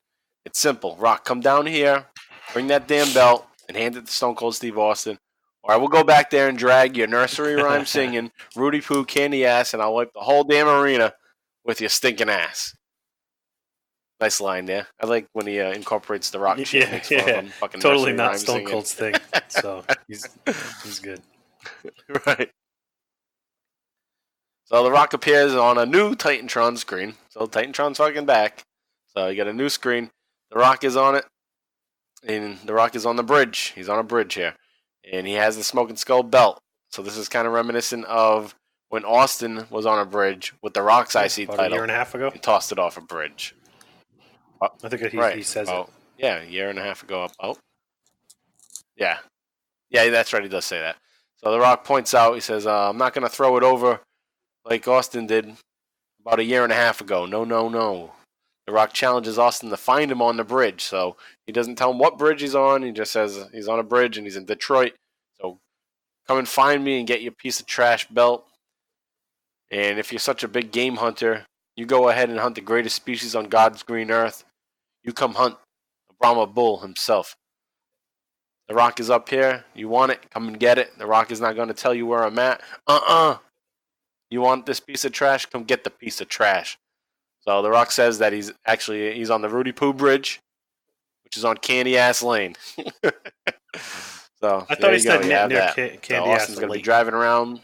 It's simple. Rock, come down here, bring that damn belt, and hand it to Stone Cold Steve Austin. Or I will go back there and drag your nursery rhyme singing, Roody-Poo candy ass, and I'll wipe the whole damn arena with your stinking ass. Nice line there. I like when he incorporates the Rock shit. Yeah. Totally not Stone Cold's thing. So he's good. Right. So The Rock appears on a new Titan Tron screen. So Titan Tron's fucking back. So you got a new screen. The Rock is on it. And The Rock is on the bridge. He's on a bridge here. And he has the Smoking Skull belt. So this is kind of reminiscent of when Austin was on a bridge with the Rock's IC title. A year and a half ago? And tossed it off a bridge. I think he says it. Yeah, a year and a half ago. Yeah. Yeah, that's right. He does say that. So The Rock points out, he says, I'm not going to throw it over like Austin did about a year and a half ago. No. The Rock challenges Austin to find him on the bridge. So he doesn't tell him what bridge he's on. He just says he's on a bridge and he's in Detroit. So come and find me and get your piece of trash belt. And if you're such a big game hunter, you go ahead and hunt the greatest species on God's green earth. You come hunt the Brahma Bull himself. The Rock is up here. You want it? Come and get it. The Rock is not going to tell you where I'm at. You want this piece of trash? Come get the piece of trash. So The Rock says that he's on the Roody-Poo Bridge, which is on Candy Ass Lane. So I thought he said near Candy Ass Lane. Austin's going to be driving around.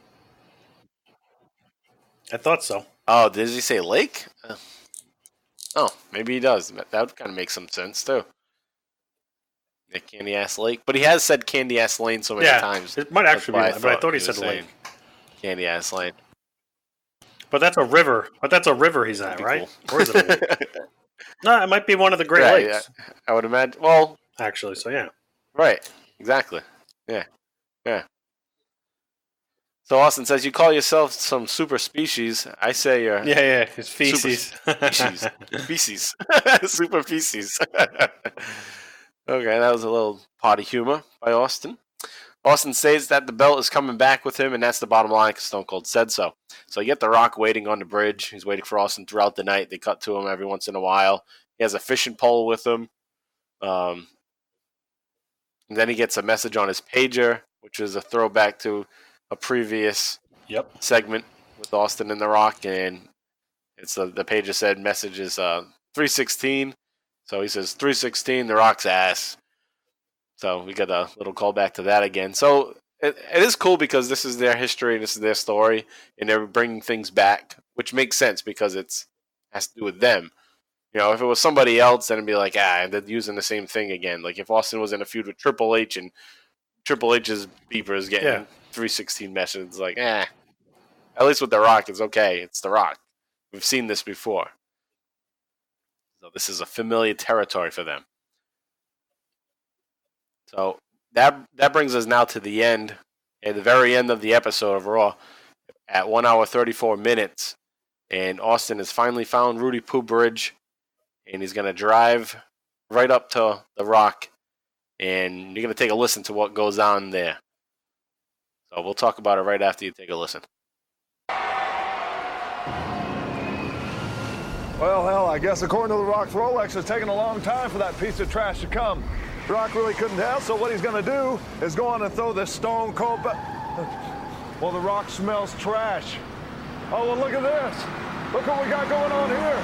I thought so. Oh, did he say lake? Oh, maybe he does. That would kind of make some sense, too. Yeah, Candy Ass Lake. But he has said Candy Ass Lane so many times. It might actually be, but I thought he said lake. Candy Ass Lane. But that's a river. He's at, right? Cool. Or is it a lake? No, it might be one of the Great Lakes. Yeah, I would imagine. Well, actually, so yeah. Right. Exactly. Yeah. So Austin says, you call yourself some super species. I say you're... Yeah, it's feces. Feces. Super feces. Okay, that was a little potty humor by Austin. Austin says that the belt is coming back with him, and that's the bottom line because Stone Cold said so. So you get The Rock waiting on the bridge. He's waiting for Austin throughout the night. They cut to him every once in a while. He has a fishing pole with him. And then he gets a message on his pager, which is a throwback to a previous segment with Austin and The Rock. And it's the pager said message is 316. So he says 316, The Rock's ass. So we got a little callback to that again. So it is cool because this is their history, this is their story, and they're bringing things back, which makes sense because it has to do with them. You know, if it was somebody else, then it'd be like, they're using the same thing again. Like if Austin was in a feud with Triple H and Triple H's beeper is getting 316 messages, like, at least with The Rock, it's okay. It's The Rock. We've seen this before. So this is a familiar territory for them. So that brings us now to the end, at the very end of the episode of Raw, at 1 hour 34 minutes. And Austin has finally found Roody-Poo Bridge, and he's going to drive right up to The Rock, and you're going to take a listen to what goes on there. So we'll talk about it right after you take a listen. Well, hell, I guess according to The Rock's Rolex, it's taking a long time for that piece of trash to come. Rock really couldn't tell, so what he's going to do is go on and throw this Stone Cold... Well, The Rock smells trash. Oh, well, look at this. Look what we got going on here.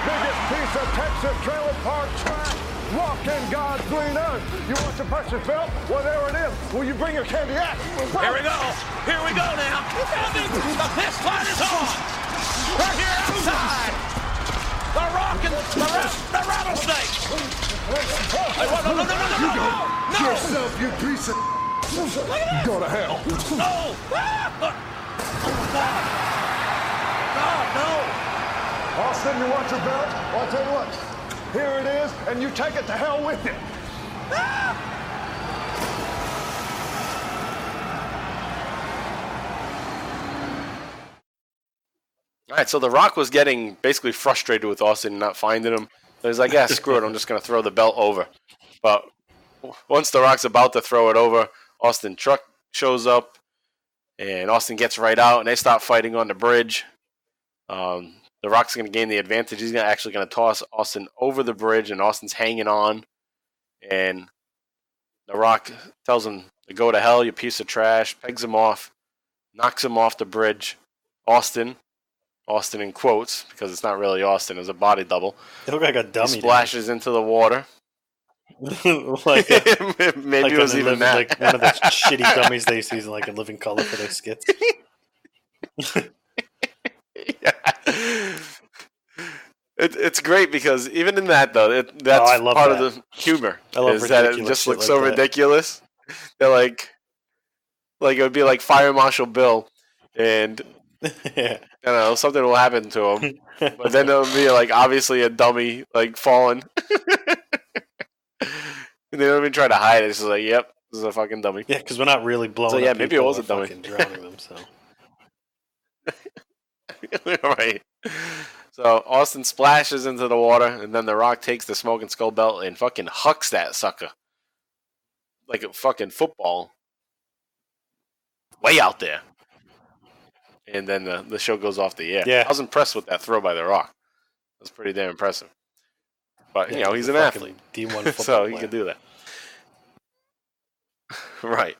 Biggest piece of Texas trailer park trash. Rock in God's green earth. You want your precious belt? Well, there it is. Will you bring your candy ass? Here we go. Here we go now. The fist fight is on. Right here outside. The Rock The rattlesnake! No! Yourself, you piece of... Go to hell. No! Austin, you want your belt? Well, I'll tell you what. Here it is, and you take it to hell with it. All right, so The Rock was getting basically frustrated with Austin and not finding him. So he's like, yeah, screw it, I'm just going to throw the belt over. But once The Rock's about to throw it over, Austin's truck shows up, and Austin gets right out, and they start fighting on the bridge. The Rock's going to gain the advantage. He's actually going to toss Austin over the bridge, and Austin's hanging on. And The Rock tells him to go to hell, you piece of trash, pegs him off, knocks him off the bridge. Austin in quotes, because it's not really Austin, it's a body double. It looked like a dummy. He splashes into the water. Like Maybe like it was even that. Like one of the shitty dummies they use in like in Living Color for their skits. Yeah. It's great because even in that though, that's I love part that. of the humor. I love is that it ridiculous just shit looks like so that. ridiculous. They're like it would be like Fire Marshal Bill, and Yeah. I don't know, something will happen to him, but then it'll be like obviously a dummy like falling. And they don't even try to hide it. It's just like, yep, this is a fucking dummy. Yeah, because we're not really blowing. So, yeah, up maybe it people, was a we're dummy. fucking drowning them. So Right. So Austin splashes into the water, and then The Rock takes the smoking skull belt and fucking hucks that sucker like a fucking football way out there. And then the show goes off the air. Yeah. I was impressed with that throw by The Rock. It was pretty damn impressive. But, yeah, he's a an fucking athlete. D1 football So he player. can do that. Right.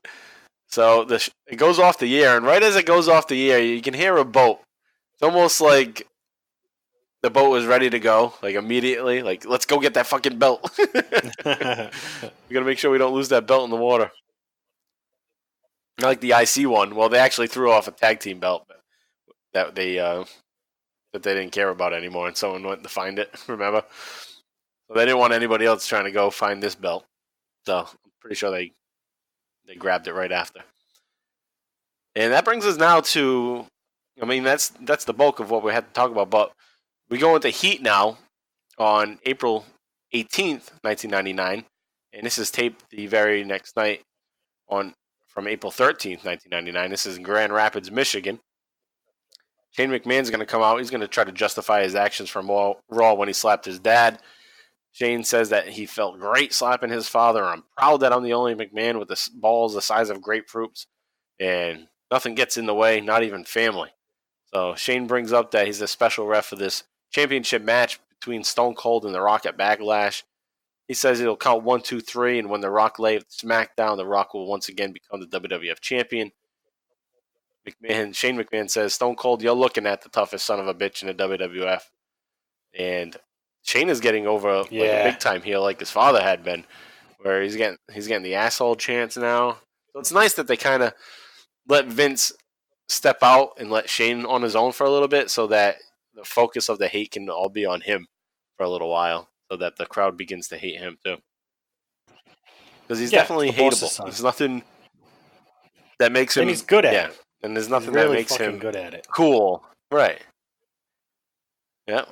So it goes off the air, and right as it goes off the air, you can hear a boat. It's almost like the boat was ready to go, like immediately. Like, let's go get that fucking belt. We got to make sure we don't lose that belt in the water. Not like the IC one. Well, they actually threw off a tag team belt that they didn't care about anymore, and someone went to find it. Remember? So they didn't want anybody else trying to go find this belt. So I'm pretty sure they grabbed it right after. And that brings us now to, that's the bulk of what we had to talk about. But we go into Heat now on April 18th, 1999, and this is taped the very next night from April 13th, 1999. This is in Grand Rapids, Michigan. Shane McMahon's going to come out. He's going to try to justify his actions from Raw when he slapped his dad. Shane says that he felt great slapping his father. I'm proud that I'm the only McMahon with the balls the size of grapefruits, and nothing gets in the way, not even family. So Shane brings up that he's a special ref for this championship match between Stone Cold and The Rock at Backlash. He says he'll count 1, 2, 3, and when The Rock lays SmackDown, The Rock will once again become the WWF champion. Shane McMahon says, Stone Cold, you're looking at the toughest son of a bitch in the WWF. And Shane is getting over like a big time heel like his father had been, where he's getting the asshole chance now. So it's nice that they kind of let Vince step out and let Shane on his own for a little bit, so that the focus of the hate can all be on him for a little while, so that the crowd begins to hate him too. Because he's definitely hateable. There's nothing that makes him. And he's good at it. And there's nothing really that makes fucking him good at it. Cool. Right. Yeah.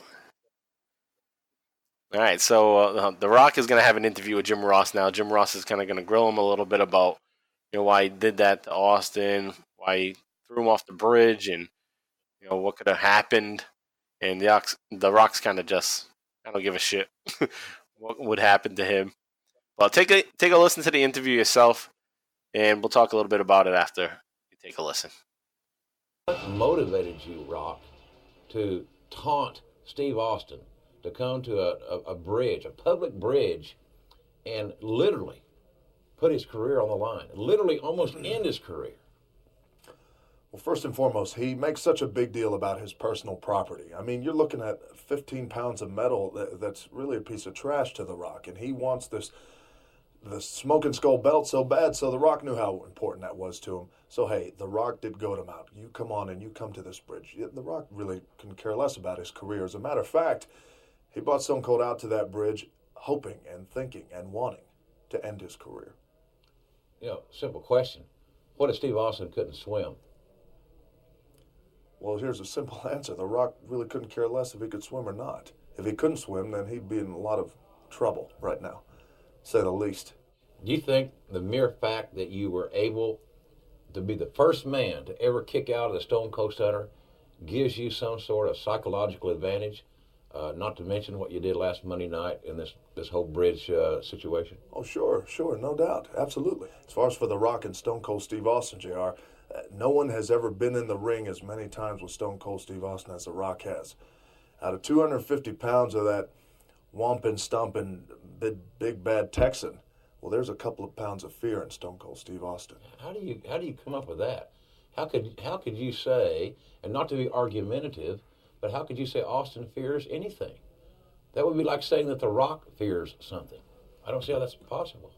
All right, so The Rock is going to have an interview with Jim Ross now. Jim Ross is kind of going to grill him a little bit about why he did that to Austin, why he threw him off the bridge, and what could have happened. And The Rock's kind of just, I don't give a shit what would happen to him. Well, take a listen to the interview yourself, and we'll talk a little bit about it after you take a listen. What motivated you, Rock, to taunt Steve Austin, to come to a bridge, a public bridge, and literally put his career on the line, literally almost end his career? Well, first and foremost, he makes such a big deal about his personal property. I mean, you're looking at 15 pounds of metal that's really a piece of trash to The Rock, and he wants the smoking skull belt so bad, so The Rock knew how important that was to him. So, hey, The Rock did goat him out. You come on and you come to this bridge. The Rock really couldn't care less about his career. As a matter of fact, He brought Stone Cold out to that bridge hoping and thinking and wanting to end his career. Simple question. What if Steve Austin couldn't swim? Well, here's a simple answer. The Rock really couldn't care less if he could swim or not. If he couldn't swim, then he'd be in a lot of trouble right now, to say the least. Do you think the mere fact that you were able to be the first man to ever kick out of the Stone Cold Stunner gives you some sort of psychological advantage? Not to mention what you did last Monday night in this whole bridge situation. Oh, sure, no doubt, absolutely. As far as for The Rock and Stone Cold Steve Austin, JR, no one has ever been in the ring as many times with Stone Cold Steve Austin as The Rock has. Out of 250 pounds of that whomping, stomping, big bad Texan, well, there's a couple of pounds of fear in Stone Cold Steve Austin. How do you come up with that? How could you say, and not to be argumentative, but how could you say Austin fears anything? That would be like saying that The Rock fears something. I don't see how that's possible.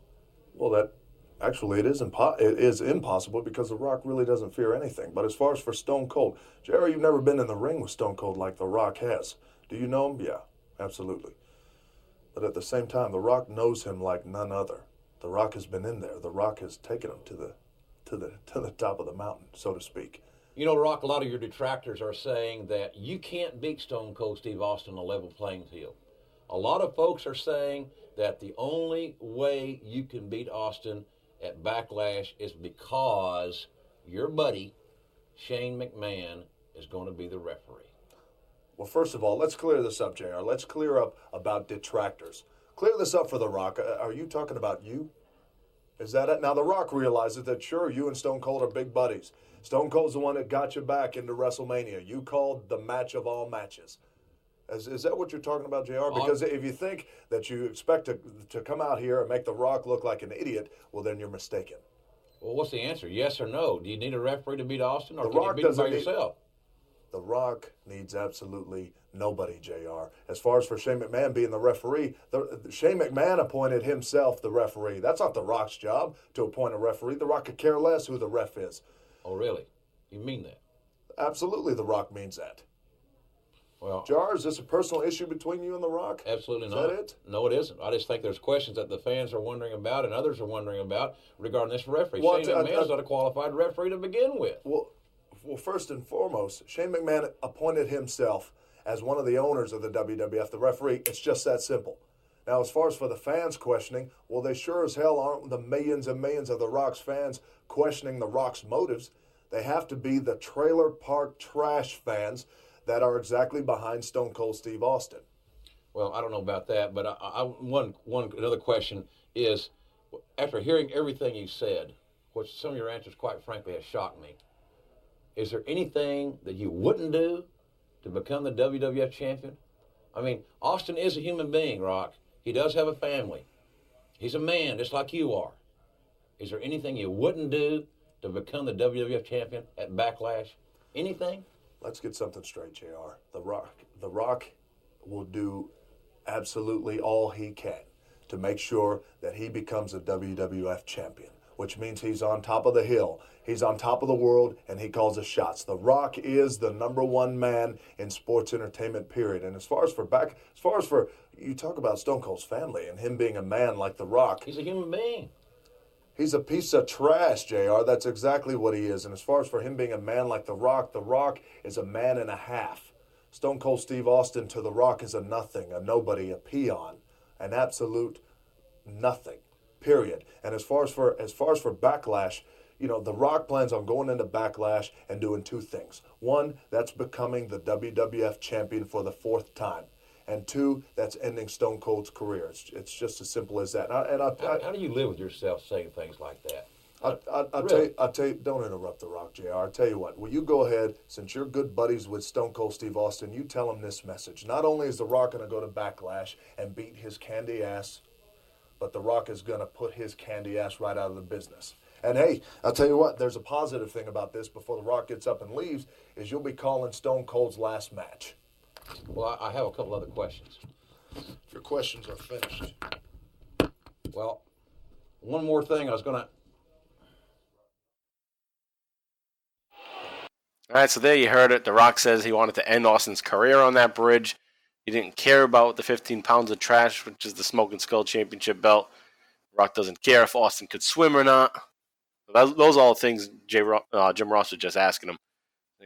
Well, that actually it is impossible because The Rock really doesn't fear anything. But as far as for Stone Cold, Jerry, you've never been in the ring with Stone Cold like The Rock has. Do you know him? Yeah, absolutely. But at the same time, The Rock knows him like none other. The Rock has been in there. The Rock has taken him to the top of the mountain, so to speak. Rock, a lot of your detractors are saying that you can't beat Stone Cold Steve Austin on a level playing field. A lot of folks are saying that the only way you can beat Austin at Backlash is because your buddy, Shane McMahon, is going to be the referee. Well, first of all, let's clear this up, JR. Let's clear up about detractors. Clear this up for The Rock. Are you talking about you? Is that it? Now, The Rock realizes that, sure, you and Stone Cold are big buddies. Stone Cold's the one that got you back into WrestleMania. You called the match of all matches. Is that what you're talking about, JR? Because if you think that you expect to come out here and make The Rock look like an idiot, well, then you're mistaken. Well, what's the answer? Yes or no? Do you need a referee to beat Austin, or can you beat him by yourself? The Rock needs absolutely nobody, JR. As far as for Shane McMahon being the referee, Shane McMahon appointed himself the referee. That's not The Rock's job to appoint a referee. The Rock could care less who the ref is. Oh, really? You mean that? Absolutely, The Rock means that. Well, JR, is this a personal issue between you and The Rock? Absolutely not. Is that it? No, it isn't. I just think there's questions that the fans are wondering about and others are wondering about regarding this referee. Well, Shane McMahon is not a qualified referee to begin with. Well, first and foremost, Shane McMahon appointed himself as one of the owners of the WWF, the referee. It's just that simple. Now, as far as for the fans questioning, well, they sure as hell aren't the millions and millions of The Rock's fans questioning The Rock's motives. They have to be the trailer park trash fans that are exactly behind Stone Cold Steve Austin. Well, I don't know about that, but another question is, after hearing everything you said, which some of your answers, quite frankly, have shocked me, is there anything that you wouldn't do to become the WWF champion? I mean, Austin is a human being, Rock. He does have a family. He's a man, just like you are. Is there anything you wouldn't do to become the WWF champion at Backlash? Anything? Let's get something straight, JR. The Rock will do absolutely all he can to make sure that he becomes a WWF champion, which means he's on top of the hill. He's on top of the world, and he calls the shots. The Rock is the #1 man in sports entertainment, period. And as far as for you talk about Stone Cold's family and him being a man like The Rock. He's a human being. He's a piece of trash, JR. That's exactly what he is. And as far as for him being a man like The Rock is a man and a half. Stone Cold Steve Austin to The Rock is a nothing, a nobody, a peon, an absolute nothing, period. And as far as for Backlash, The Rock plans on going into Backlash and doing two things. One, that's becoming the WWF champion for the 4th time. And 2, that's ending Stone Cold's career. It's just as simple as that. How do you live with yourself saying things like that? I'll tell you, don't interrupt The Rock, JR. I'll tell you what, will you go ahead, since you're good buddies with Stone Cold Steve Austin, you tell him this message. Not only is The Rock going to go to Backlash and beat his candy ass, but The Rock is going to put his candy ass right out of the business. And hey, I'll tell you what, there's a positive thing about this before The Rock gets up and leaves, is you'll be calling Stone Cold's last match. Well, I have a couple other questions. If your questions are finished. Well, one more thing I was going to... All right, so there you heard it. The Rock says he wanted to end Austin's career on that bridge. He didn't care about the 15 pounds of trash, which is the Smoke and Skull Championship belt. Rock doesn't care if Austin could swim or not. Those are all things Jim Ross was just asking him.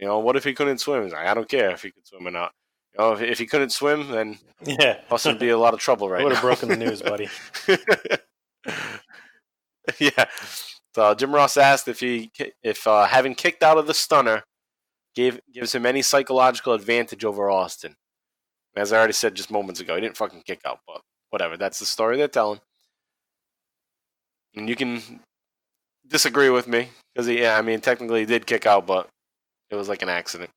What if he couldn't swim? He's like, I don't care if he could swim or not. If he couldn't swim, then Austin would be in a lot of trouble right now. Would have broken the news, buddy. Yeah. So Jim Ross asked if having kicked out of the stunner gives him any psychological advantage over Austin. As I already said just moments ago, he didn't fucking kick out, but whatever. That's the story they're telling. And you can disagree with me because technically he did kick out, but it was like an accident.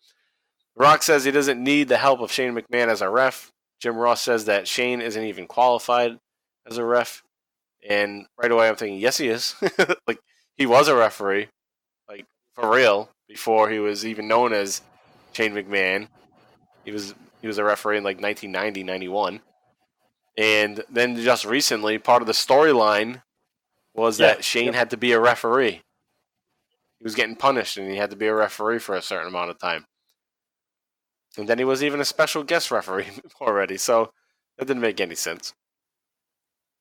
Rock says he doesn't need the help of Shane McMahon as a ref. Jim Ross says that Shane isn't even qualified as a ref. And right away I'm thinking, yes, he is. Like, he was a referee, like, for real, before he was even known as Shane McMahon. He was a referee in, like, 1990, 91. And then just recently, part of the storyline was that Shane had to be a referee. He was getting punished, and he had to be a referee for a certain amount of time. And then he was even a special guest referee already, so that didn't make any sense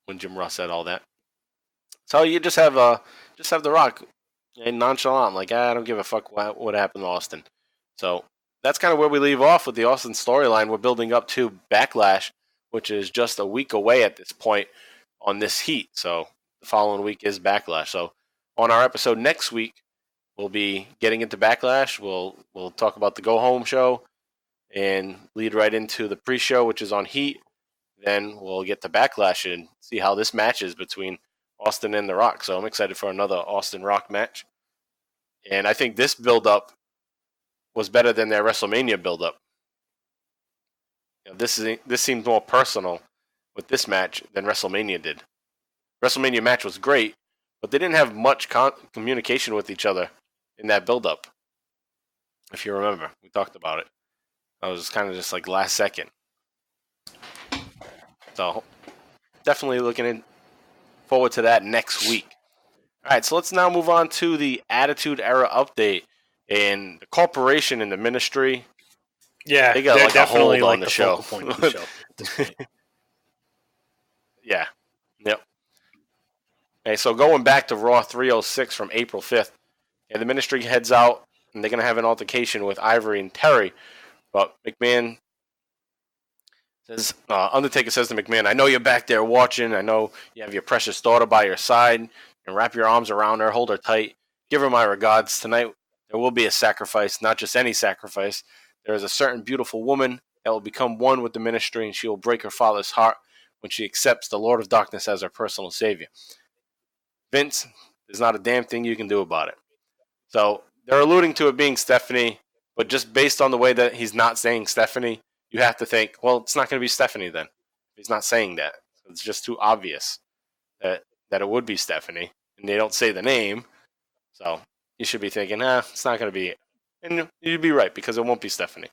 when Jim Ross said all that. So you just have The Rock and nonchalant, like, I don't give a fuck what happened to Austin. So that's kind of where we leave off with the Austin storyline. We're building up to Backlash, which is just a week away at this point on this heat. So the following week is Backlash. So on our episode next week, we'll be getting into Backlash. We'll talk about the Go Home show and lead right into the pre-show, which is on Heat. Then we'll get to Backlash and see how this matches between Austin and The Rock. So I'm excited for another Austin-Rock match. And I think this build-up was better than their WrestleMania build-up. This seemed more personal with this match than WrestleMania did. WrestleMania match was great, but they didn't have much communication with each other in that build-up. If you remember, we talked about it. I was kind of just like last second. So definitely looking forward to that next week. All right, so let's now move on to the Attitude Era update. And the corporation and the ministry, they got like definitely a hold on the show. Point of the show at this point. Yeah. Yep. Okay, so going back to Raw 306 from April 5th, the ministry heads out, and they're going to have an altercation with Ivory and Terry. But McMahon says, Undertaker says to McMahon, I know you're back there watching. I know you have your precious daughter by your side. And wrap your arms around her, hold her tight. Give her my regards. Tonight there will be a sacrifice, not just any sacrifice. There is a certain beautiful woman that will become one with the ministry, and she will break her father's heart when she accepts the Lord of Darkness as her personal savior. Vince, there's not a damn thing you can do about it. So they're alluding to it being Stephanie, but just based on the way that he's not saying Stephanie, you have to think, well, it's not going to be Stephanie then. He's not saying that. It's just too obvious that it would be Stephanie, and they don't say the name. So you should be thinking, it's not going to be it. And you'd be right, because it won't be Stephanie.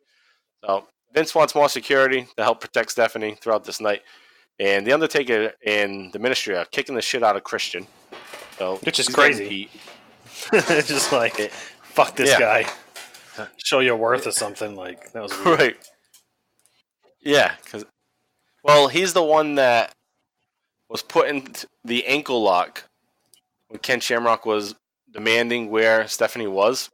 So Vince wants more security to help protect Stephanie throughout this night. And The Undertaker and the ministry are kicking the shit out of Christian. So which is crazy. It's just like, fuck this guy. Show your worth or something. Like, that was weird. Right. Yeah, because, well, he's the one that was put in the ankle lock when Ken Shamrock was demanding where Stephanie was.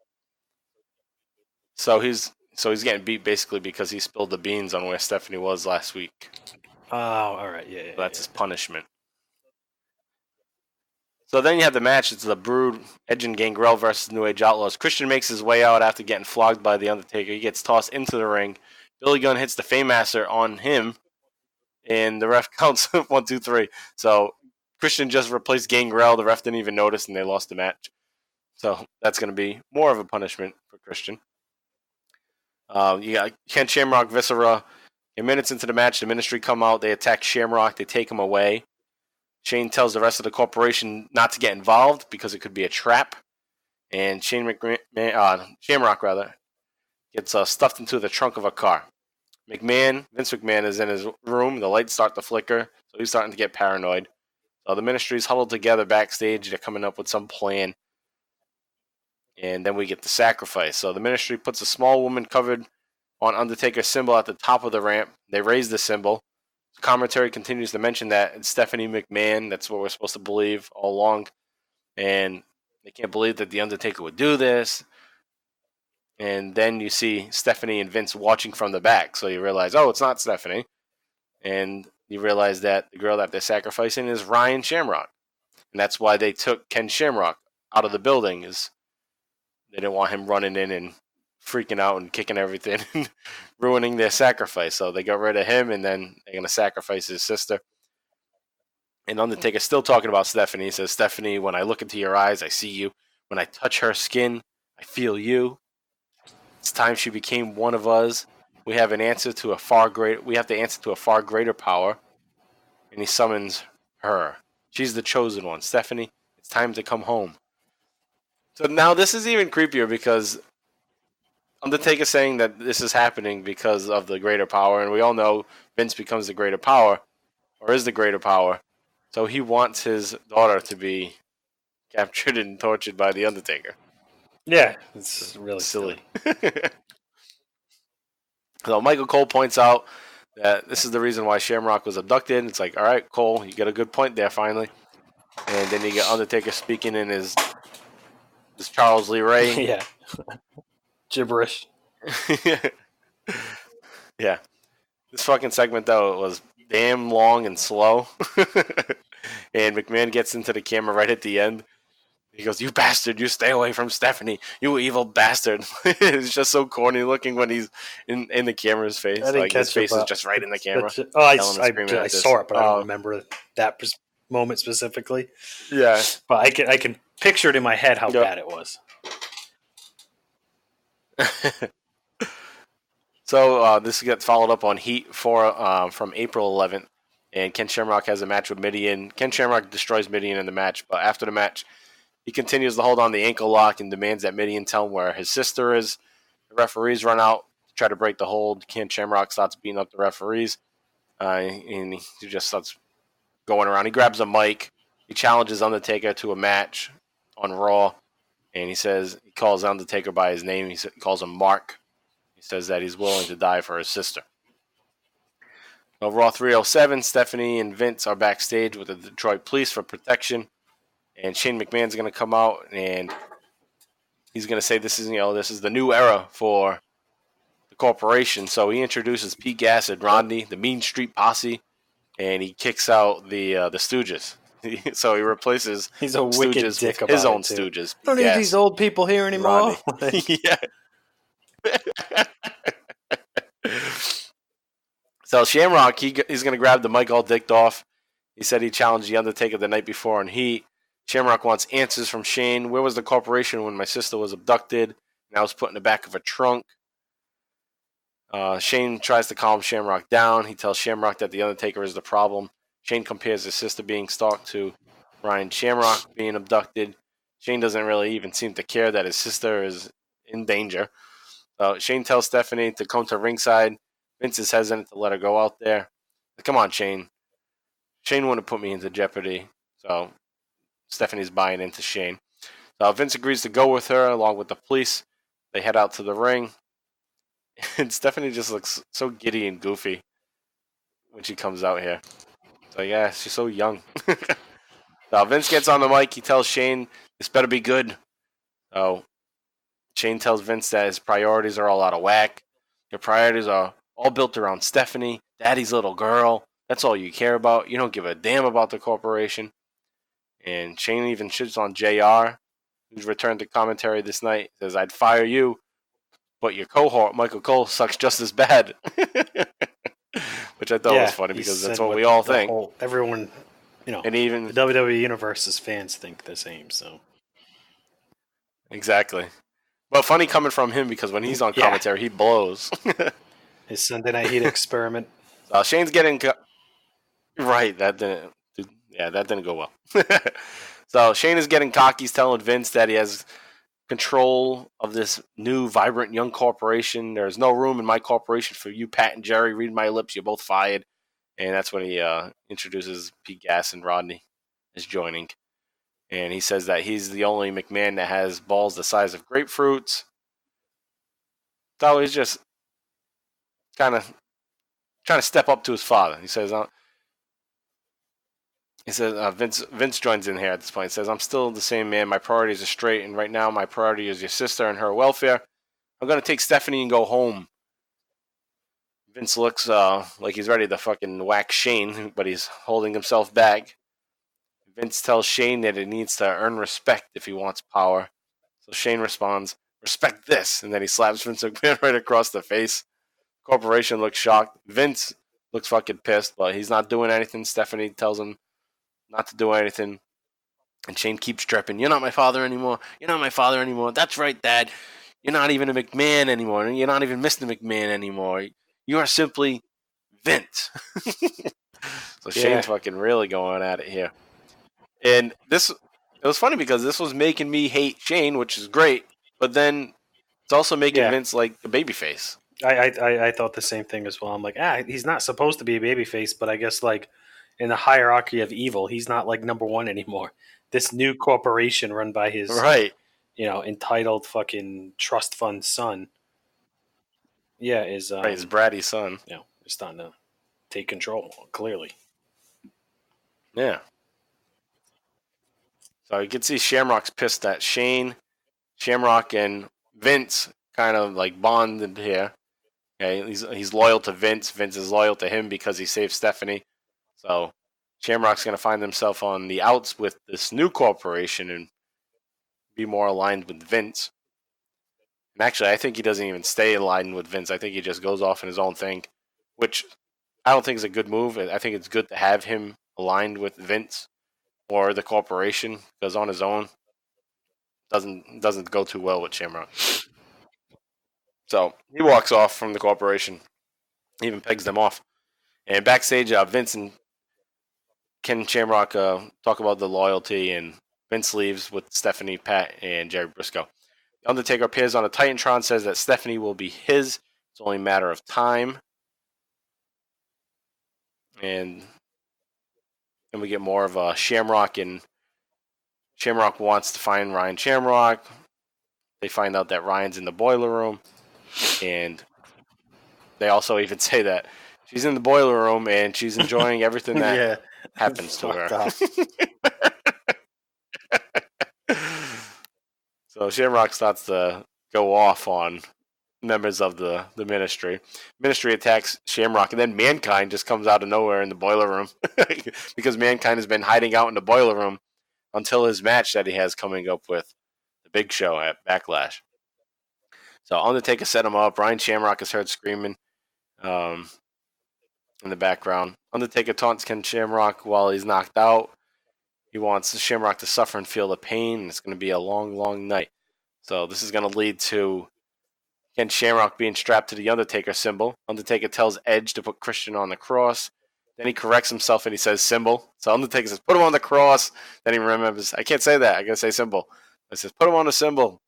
So he's getting beat basically because he spilled the beans on where Stephanie was last week. Oh, all right, yeah. So that's his punishment. So then you have the match. It's the Brood, Edge and Gangrel versus New Age Outlaws. Christian makes his way out after getting flogged by The Undertaker. He gets tossed into the ring. Billy Gunn hits the Faymaster on him, and the ref counts 1, 2, 3. So Christian just replaced Gangrel. The ref didn't even notice, and they lost the match. So that's going to be more of a punishment for Christian. You got Ken Shamrock, Viscera. Minutes into the match, the ministry come out. They attack Shamrock. They take him away. Shane tells the rest of the corporation not to get involved because it could be a trap. And Shamrock gets stuffed into the trunk of a car. Vince McMahon is in his room. The lights start to flicker, so he's starting to get paranoid. So the ministry's huddled together backstage. They're coming up with some plan. And then we get the sacrifice. So the ministry puts a small woman covered on Undertaker's symbol at the top of the ramp. They raise the symbol. Commentary continues to mention that it's Stephanie McMahon. That's what we're supposed to believe all along. And they can't believe that The Undertaker would do this. And then you see Stephanie and Vince watching from the back. So you realize, oh, it's not Stephanie. And you realize that the girl that they're sacrificing is Ryan Shamrock. And that's why they took Ken Shamrock out of the building, is they didn't want him running in and freaking out and kicking everything and ruining their sacrifice. So they got rid of him, and then they're going to sacrifice his sister. And Undertaker's still talking about Stephanie. He says, Stephanie, when I look into your eyes, I see you. When I touch her skin, I feel you. It's time she became one of us. We have to answer to a far greater power. And he summons her. She's the chosen one. Stephanie, it's time to come home. So now this is even creepier because Undertaker saying that this is happening because of the greater power, and we all know Vince becomes the greater power, or is the greater power. So he wants his daughter to be captured and tortured by the Undertaker. Yeah, it's really silly. So Michael Cole points out that this is the reason why Shamrock was abducted. It's like, all right, Cole, you get a good point there finally. And then you get Undertaker speaking in his Charles Lee Ray. Yeah. Gibberish. Yeah. This fucking segment, though, was damn long and slow. And McMahon gets into the camera right at the end. He goes, you bastard, you stay away from Stephanie. You evil bastard. It's just so corny looking when he's in the camera's face. Like, his face is just right in the camera. I saw it, but I don't remember that moment specifically. Yeah. But I can picture it in my head how bad it was. So this gets followed up on Heat 4 from April 11th. And Ken Shamrock has a match with Mideon. Ken Shamrock destroys Mideon in the match. But after the match, he continues to hold on the ankle lock and demands that Mideon tell him where his sister is. The referees run out to try to break the hold. Ken Shamrock starts beating up the referees. And he just starts going around. He grabs a mic. He challenges Undertaker to a match on Raw. And he calls Undertaker by his name. He calls him Mark. He says that he's willing to die for his sister. Raw 307, Stephanie and Vince are backstage with the Detroit police for protection. And Shane McMahon's going to come out and he's going to say this is the new era for the corporation. So he introduces Pete Gas and Rodney, the Mean Street Posse, and he kicks out the Stooges. So he replaces He's a wicked Stooges dick with his about own it, too. Stooges. I don't need these old people here anymore. Yeah. So Shamrock, he's going to grab the mic all dicked off. He said he challenged The Undertaker the night before on Heat. Shamrock wants answers from Shane. Where was the corporation when my sister was abducted and I was put in the back of a trunk? Shane tries to calm Shamrock down. He tells Shamrock that The Undertaker is the problem. Shane compares his sister being stalked to Ryan Shamrock being abducted. Shane doesn't really even seem to care that his sister is in danger. Shane tells Stephanie to come to ringside. Vince is hesitant to let her go out there. Come on, Shane. Shane wouldn't put me into jeopardy. So Stephanie's buying into Shane. So Vince agrees to go with her along with the police. They head out to the ring. And Stephanie just looks so giddy and goofy when she comes out here. So yeah, she's so young. So Vince gets on the mic. He tells Shane, this better be good. So Shane tells Vince that his priorities are all out of whack. Your priorities are all built around Stephanie, Daddy's little girl. That's all you care about. You don't give a damn about the corporation. And Shane even shits on JR, who's returned to commentary this night. Says, I'd fire you, but your cohort, Michael Cole, sucks just as bad. Which I thought was funny because that's what we all think. Everyone, and even the WWE Universe's fans think the same. So exactly. But funny coming from him because when he's on commentary, he blows. His Sunday Night Heat experiment. Shane's getting right. That didn't go well. So Shane is getting cocky. He's telling Vince that he has control of this new, vibrant, young corporation. There's no room in my corporation for you, Pat and Jerry. Read my lips. You're both fired. And that's when he introduces Pete Gas and Rodney as joining. And he says that he's the only McMahon that has balls the size of grapefruits. So he's just kind of trying to step up to his father. He says, Vince joins in here at this point. He says, I'm still the same man. My priorities are straight, and right now my priority is your sister and her welfare. I'm going to take Stephanie and go home. Vince looks like he's ready to fucking whack Shane, but he's holding himself back. Vince tells Shane that he needs to earn respect if he wants power. So Shane responds, respect this, and then he slaps Vince McMahon right across the face. Corporation looks shocked. Vince looks fucking pissed, but he's not doing anything. Stephanie tells him not to do anything. And Shane keeps dripping. You're not my father anymore. You're not my father anymore. That's right, Dad. You're not even a McMahon anymore. You're not even Mr. McMahon anymore. You are simply Vince. So Shane's fucking really going at it here. And it was funny because this was making me hate Shane, which is great. But then it's also making Vince like a babyface. I thought the same thing as well. I'm like, he's not supposed to be a babyface, but I guess like in the hierarchy of evil, he's not like number one anymore. This new corporation run by his entitled fucking trust fund son. Yeah, is his bratty son. Is starting to take control clearly. Yeah. So you can see Shamrock's pissed at Shane. Shamrock and Vince kind of like bonded here. Okay, he's loyal to Vince. Vince is loyal to him because he saved Stephanie. So Shamrock's going to find himself on the outs with this new corporation and be more aligned with Vince. And actually, I think he doesn't even stay aligned with Vince. I think he just goes off in his own thing, which I don't think is a good move. I think it's good to have him aligned with Vince or the corporation, because on his own doesn't go too well with Shamrock. So he walks off from the corporation, even pegs them off. And backstage, Vince and Ken Shamrock talk about the loyalty, and Vince leaves with Stephanie, Pat, and Jerry Briscoe. The Undertaker appears on a Titan Tron, says that Stephanie will be his. It's only a matter of time. And then we get more of Shamrock, and Shamrock wants to find Ryan Shamrock. They find out that Ryan's in the boiler room, and they also even say that she's in the boiler room and she's enjoying everything that happens to her. So Shamrock starts to go off on members of the ministry. Ministry attacks Shamrock, and then Mankind just comes out of nowhere in the boiler room because Mankind has been hiding out in the boiler room until his match that he has coming up with the Big Show at Backlash. So Undertaker set him up. Ryan Shamrock is heard screaming in the background. Undertaker taunts Ken Shamrock while he's knocked out. He wants Shamrock to suffer and feel the pain, and it's going to be a long, long night. So this is going to lead to Ken Shamrock being strapped to the Undertaker symbol. Undertaker tells Edge to put Christian on the cross. Then he corrects himself and he says symbol. So Undertaker says, put him on the cross. Then he remembers, I can't say that. I got to say symbol. He says, put him on the symbol.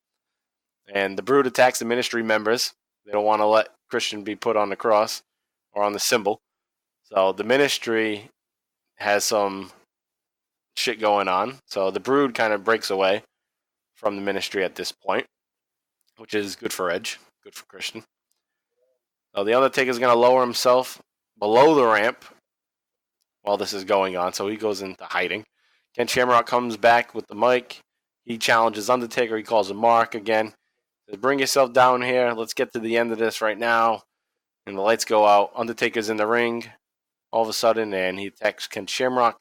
And the Brood attacks the ministry members. They don't want to let Christian be put on the cross or on the symbol. So the ministry has some shit going on. So the Brood kind of breaks away from the ministry at this point, which is good for Edge, good for Christian. So the Undertaker is going to lower himself below the ramp while this is going on. So he goes into hiding. Ken Shamrock comes back with the mic. He challenges Undertaker. He calls him Mark again. He says, bring yourself down here. Let's get to the end of this right now. And the lights go out. Undertaker's in the ring all of a sudden, and he attacks Ken Shamrock.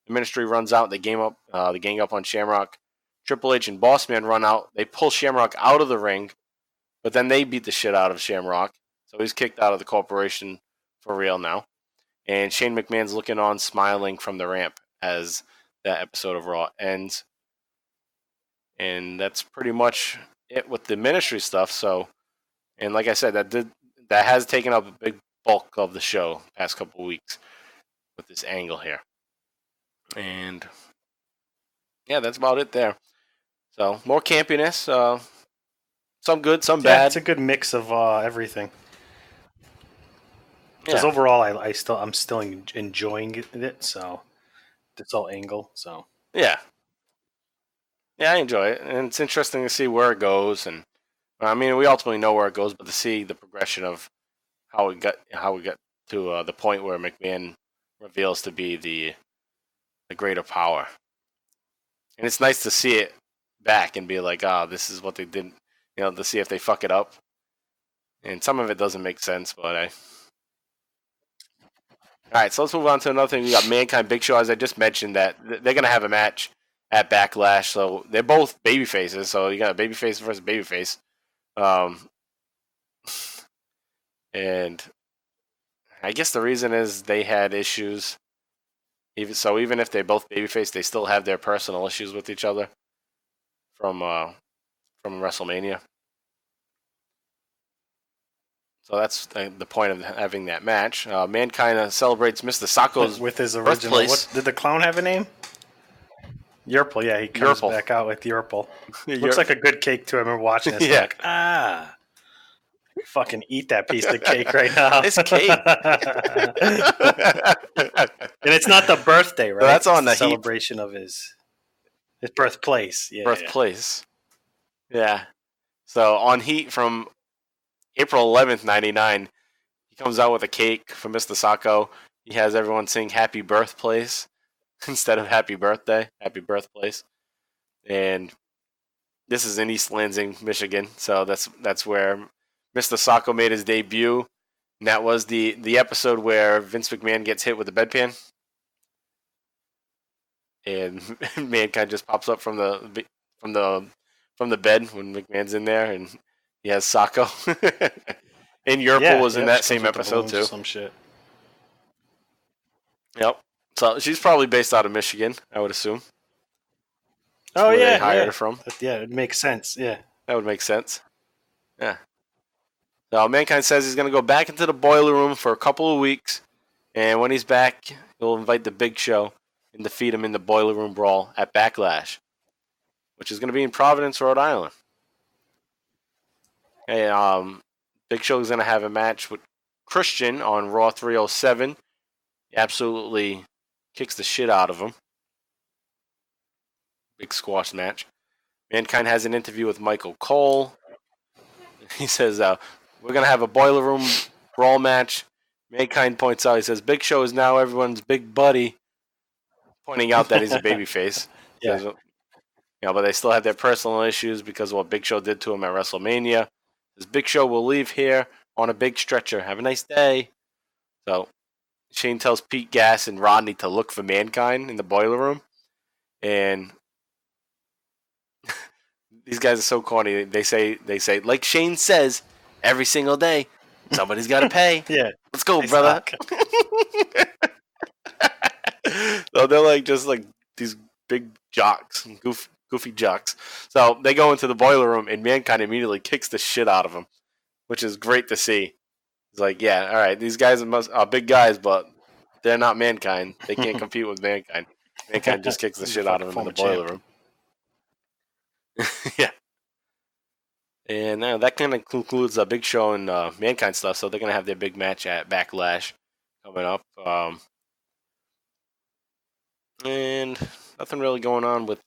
The ministry runs out. They gang up on Shamrock. Triple H and Bossman run out. They pull Shamrock out of the ring, but then they beat the shit out of Shamrock. So he's kicked out of the corporation for real now. And Shane McMahon's looking on, smiling from the ramp as that episode of Raw ends. And that's pretty much it with the ministry stuff. So, and like I said, that has taken up a big bulk of the show the past couple of weeks with this angle here. And yeah, that's about it there. So more campiness, some good, some bad. It's a good mix of everything. Because overall, I'm still enjoying it. So this whole angle. So yeah, I enjoy it, and it's interesting to see where it goes. And I mean, we ultimately know where it goes, but to see the progression of how we got to the point where McMahon reveals to be the greater power. And it's nice to see it back and be like, this is what they did, to see if they fuck it up. And some of it doesn't make sense, but All right, so let's move on to another thing. We got Mankind, Big Show, as I just mentioned, that they're going to have a match at Backlash. So they're both baby faces. So you got a baby face versus baby face. And I guess the reason is they had issues. Even if they're both babyface, they still have their personal issues with each other from WrestleMania. So that's the point of having that match. Mankind celebrates Mr. Sacco's with his original. What, did the clown have a name? Yerple, yeah, he comes back out with Yerple. Looks like a good cake too. I remember watching this. Yeah. Like, fucking eat that piece of cake right now. It's cake. And it's not the birthday, right? So that's on the celebration of his birthplace. Yeah, birthplace. Yeah. So on Heat from April 11th, 99, he comes out with a cake for Mr. Sacco. He has everyone sing Happy Birthplace instead of Happy Birthday, Happy Birthplace. And this is in East Lansing, Michigan. So that's where Mr. Sacco made his debut. And that was the episode where Vince McMahon gets hit with the bedpan. And Mankind just pops up from the bed when McMahon's in there, and he has Sacco. And Yerple was in that same episode too. Some shit. Yep. So she's probably based out of Michigan, I would assume. Oh yeah, they hired her from. Yeah, it makes sense. Yeah, that would make sense. Yeah. So Mankind says he's going to go back into the boiler room for a couple of weeks, and when he's back, he'll invite the Big Show and defeat him in the boiler room brawl at Backlash, which is going to be in Providence, Rhode Island. Hey, Big Show is going to have a match with Christian on Raw 307. He absolutely kicks the shit out of him. Big squash match. Mankind has an interview with Michael Cole. He says, we're going to have a boiler room brawl match. Mankind points out, he says, Big Show is now everyone's big buddy, pointing out that he's a babyface. Yeah. Says, but they still have their personal issues because of what Big Show did to him at WrestleMania. This Big Show will leave here on a big stretcher. Have a nice day. So Shane tells Pete Gas and Rodney to look for Mankind in the boiler room. And these guys are so corny. They say, like Shane says, every single day, somebody's got to pay. Yeah. Let's go, brother. So they're just like these big jocks, goofy jocks. So they go into the boiler room, and Mankind immediately kicks the shit out of them, which is great to see. It's like, yeah, all right, these guys are big guys, but they're not Mankind. They can't compete with Mankind. Mankind just kicks the shit out of them in the boiler room. Yeah. And that kind of concludes Big Show and Mankind stuff. So they're going to have their big match at Backlash coming up. And nothing really going on with...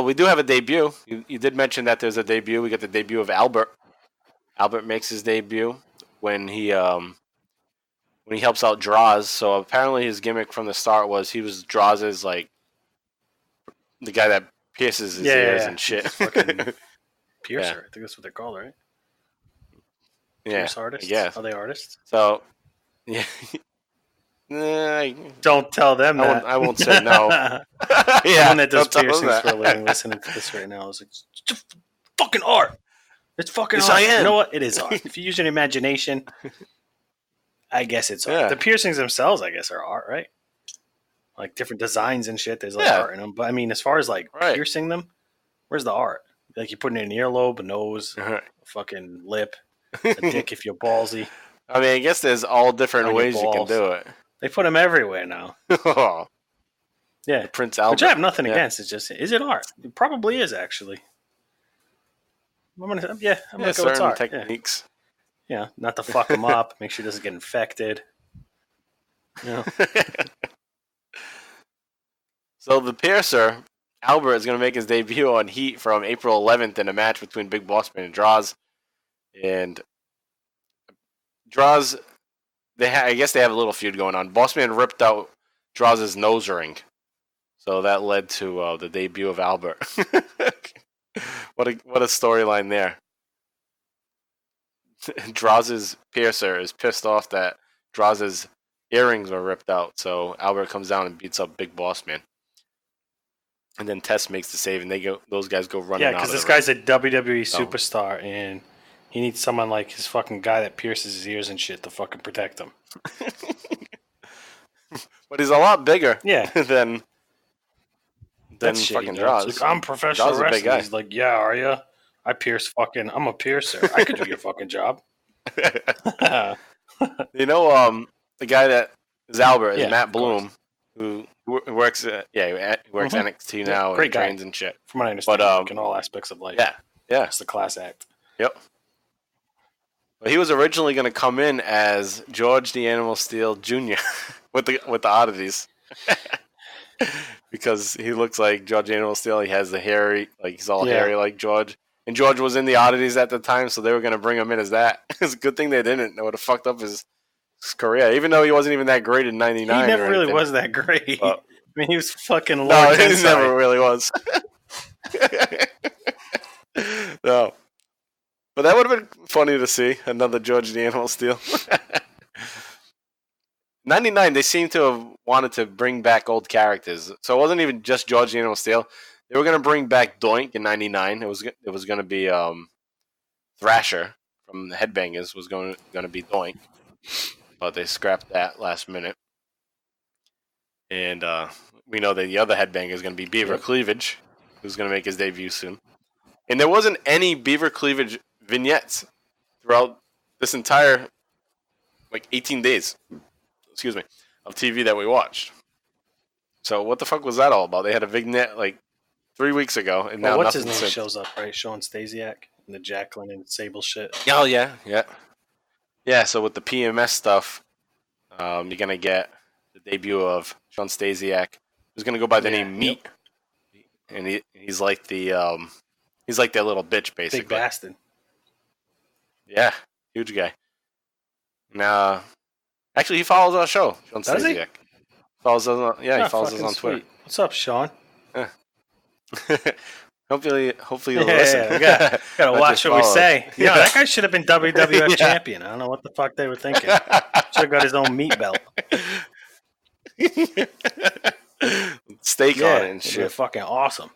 we do have a debut. You did mention that there's a debut. We got the debut of Albert. Albert makes his debut when he helps out Draws. So apparently his gimmick from the start was he was Draws' like the guy that pierces his ears and shit. Piercer, I think that's what they're called, right? Yeah, Pierce artists? Yeah. Are they artists? So, yeah. Don't tell them that. I won't say no. Yeah, one that does piercings for a living listening to this right now. I was like, it's just fucking art. It's fucking art. I am. You know what? It is art. If you use your imagination, I guess it's art. The piercings themselves, I guess, are art, right? Like different designs and shit. There's art in them. But I mean, as far as piercing them, where's the art? Like you put in an earlobe, a nose, a fucking lip, a dick if you're ballsy. I mean, I guess there's all different ways you can do it. They put them everywhere now. Yeah. Prince Albert. Which I have nothing against. It's just, is it art? It probably is, actually. I'm gonna go with art. Techniques. Yeah, not to fuck them up. Make sure it doesn't get infected. Yeah. So the piercer, Albert, is going to make his debut on Heat from April 11th in a match between Big Boss Man and Draws. And Droz, I guess they have a little feud going on. Bossman ripped out Droz's nose ring, so that led to the debut of Albert. What a storyline there. Droz's piercer is pissed off that Droz's earrings were ripped out, so Albert comes down and beats up Big Boss Man. And then Test makes the save, and those guys go running out. Yeah, because this guy's a WWE superstar, and he needs someone like his fucking guy that pierces his ears and shit to fucking protect him. But he's a lot bigger than That's fucking shitty, Droz. Like, I'm professional Droz is a big wrestling. guy. He's like, yeah, are you? I'm a piercer. I could do your fucking job. You know, the guy that is Albert is Yeah, Matt Bloom, who works NXT now Great and guy. trains and shit. From what I understand, like, in all aspects of life. Yeah. It's the class act. Yep. But he was originally going to come in as George the Animal Steel Jr. with the oddities. Because he looks like George the Animal Steel. He has the hairy, like he's all hairy like George. And George was in the oddities at the time, so they were going to bring him in as that. It's a good thing they didn't. They would have fucked up his career, even though he wasn't even that great in '99. He never really was that great. But, I mean, he was fucking Lord no, he Tensai. never really was. No. But that would have been funny to see, another George the Animal Steel. 99, they seem to have wanted to bring back old characters. So it wasn't even just George the Animal Steel. They were going to bring back Doink in 99. It was going to be Thrasher from the Headbangers was going to be Doink. But they scrapped that last minute. And we know that the other Headbanger is going to be Beaver Cleavage, who's going to make his debut soon. And there wasn't any Beaver Cleavage vignettes throughout this entire 18 days, of TV that we watched. So what the fuck was that all about? They had a vignette 3 weeks ago, and now what's his nothing name since. shows up, right? Sean Stasiak and the Jacqueline and Sable shit. Oh yeah. So with the PMS stuff, you're gonna get the debut of Sean Stasiak, who's gonna go by the name Meat, and he's like the he's like that little bitch basically. Big bastard. Yeah, huge guy. Now, actually, he follows our show. Sean Does he? Stasiak. Follows us. He follows us on Twitter. Sweet. What's up, Sean? Yeah. Hopefully you'll listen. We gotta watch what we say. Yeah, that guy should have been WWF champion. I don't know what the fuck they were thinking. Should have got his own meat belt. Steak on it and shit. Fucking awesome.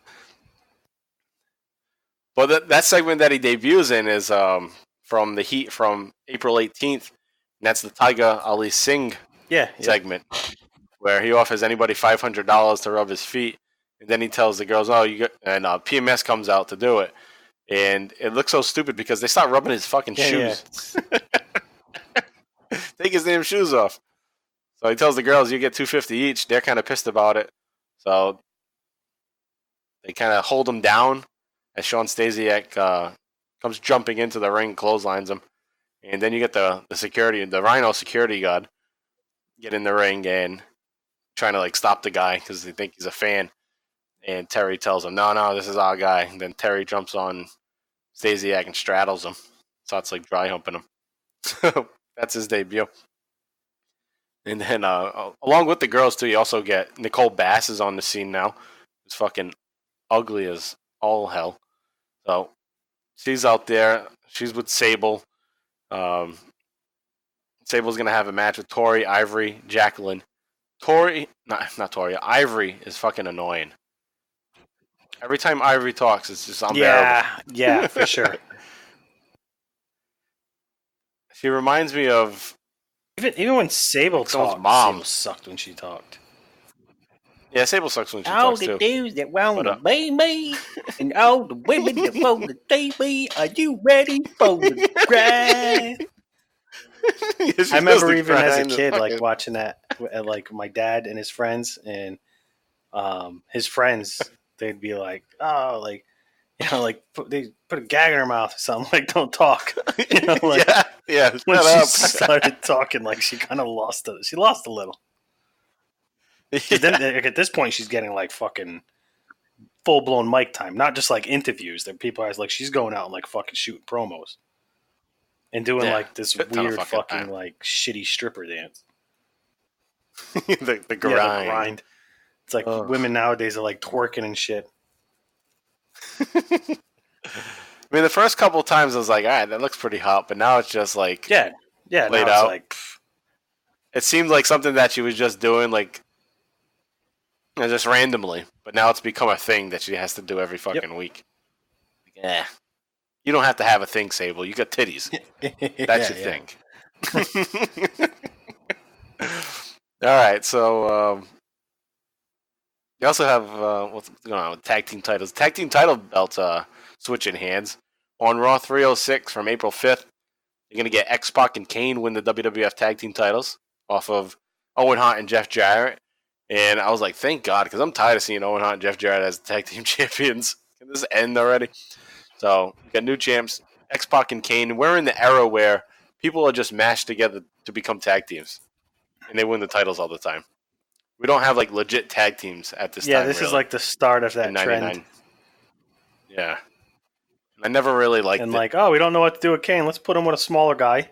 But that segment that he debuts in is from the Heat from April 18th, and that's the Tiger Ali Singh segment, where he offers anybody $500 to rub his feet, and then he tells the girls, "Oh, you got," and PMS comes out to do it, and it looks so stupid because they start rubbing his fucking shoes. Take his damn shoes off. So he tells the girls, "You get $250 each." They're kind of pissed about it, so they kind of hold him down as Sean Stasiak comes jumping into the ring, clotheslines him, and then you get the security, the Rhino security guard, get in the ring and trying to stop the guy because they think he's a fan. And Terry tells him, "No, this is our guy." And then Terry jumps on Stasiak and straddles him, starts dry humping him. So that's his debut. And then along with the girls too, you also get Nicole Bass is on the scene now. It's fucking ugly as all hell. So she's out there. She's with Sable. Sable's gonna have a match with Tori, Ivory, Jacqueline. Not Tori. Ivory is fucking annoying. Every time Ivory talks, it's just unbearable. Yeah, for sure. She reminds me of even when Sable someone's talked. mom. Sable sucked when she talked. Yeah, Sable sucks when she All talks the too. dudes that want to be me, and all the women that want to see me, are you ready for the grind? I remember even as a kid, watching that at my dad and his friends, and his friends, they'd be like, "Oh, they put a gag in her mouth or something, don't talk." Yeah. When she started talking, she kind of lost it. She lost a little. Then, at this point, she's getting fucking full blown mic time, not just interviews. That people are she's going out and fucking shooting promos. and doing Yeah, like this shit ton of weird fucking fucking time. like shitty stripper dance. the grind. Yeah, the grind. It's like women nowadays are like twerking and shit. I mean, the first couple times I was like, all right, that looks pretty hot, but now it's just like Yeah. laid Now it's out. like, It seemed like something that she was just doing, like, just randomly. But now it's become a thing that she has to do every fucking week. Yeah, you don't have to have a thing, Sable. You got titties. That's your thing. All right, so you also have what's going on with tag team titles. Tag team title belts switching hands on Raw 306 from April 5th. You're gonna get X-Pac and Kane win the WWF tag team titles off of Owen Hart and Jeff Jarrett. And I was like, thank God, because I'm tired of seeing Owen Hart and Jeff Jarrett as tag team champions. Can this end already? So we got new champs, X-Pac and Kane. We're in the era where people are just mashed together to become tag teams, and they win the titles all the time. We don't have like legit tag teams at this time. yeah, this is like the start of that in '99. trend. Yeah, I never really liked And it. like, oh, we don't know what to do with Kane. Let's put him with a smaller guy.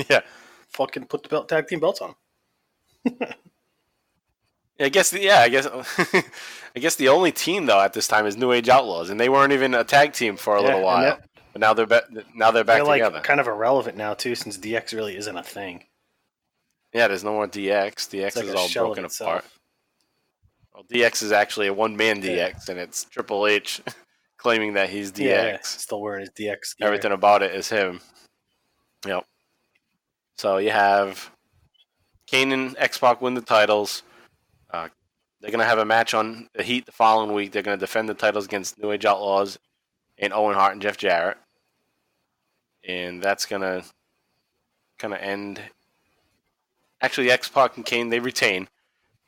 Yeah, Fucking put the tag team belts on. I guess I guess the only team though at this time is New Age Outlaws, and they weren't even a tag team for a little while. But now they're back They're like together. kind of irrelevant now too, since DX really isn't a thing. Yeah, there's no more DX. DX like is a all shell of broken itself. apart. Well, DX is actually a one-man DX, and it's Triple H claiming that he's DX. Yeah, still wearing his DX gear. Everything about it is him. Yep. So you have Kane and X-Pac win the titles. They're going to have a match on the Heat the following week. They're going to defend the titles against New Age Outlaws and Owen Hart and Jeff Jarrett. And that's going to kind of end. Actually, X-Pac and Kane, they retain.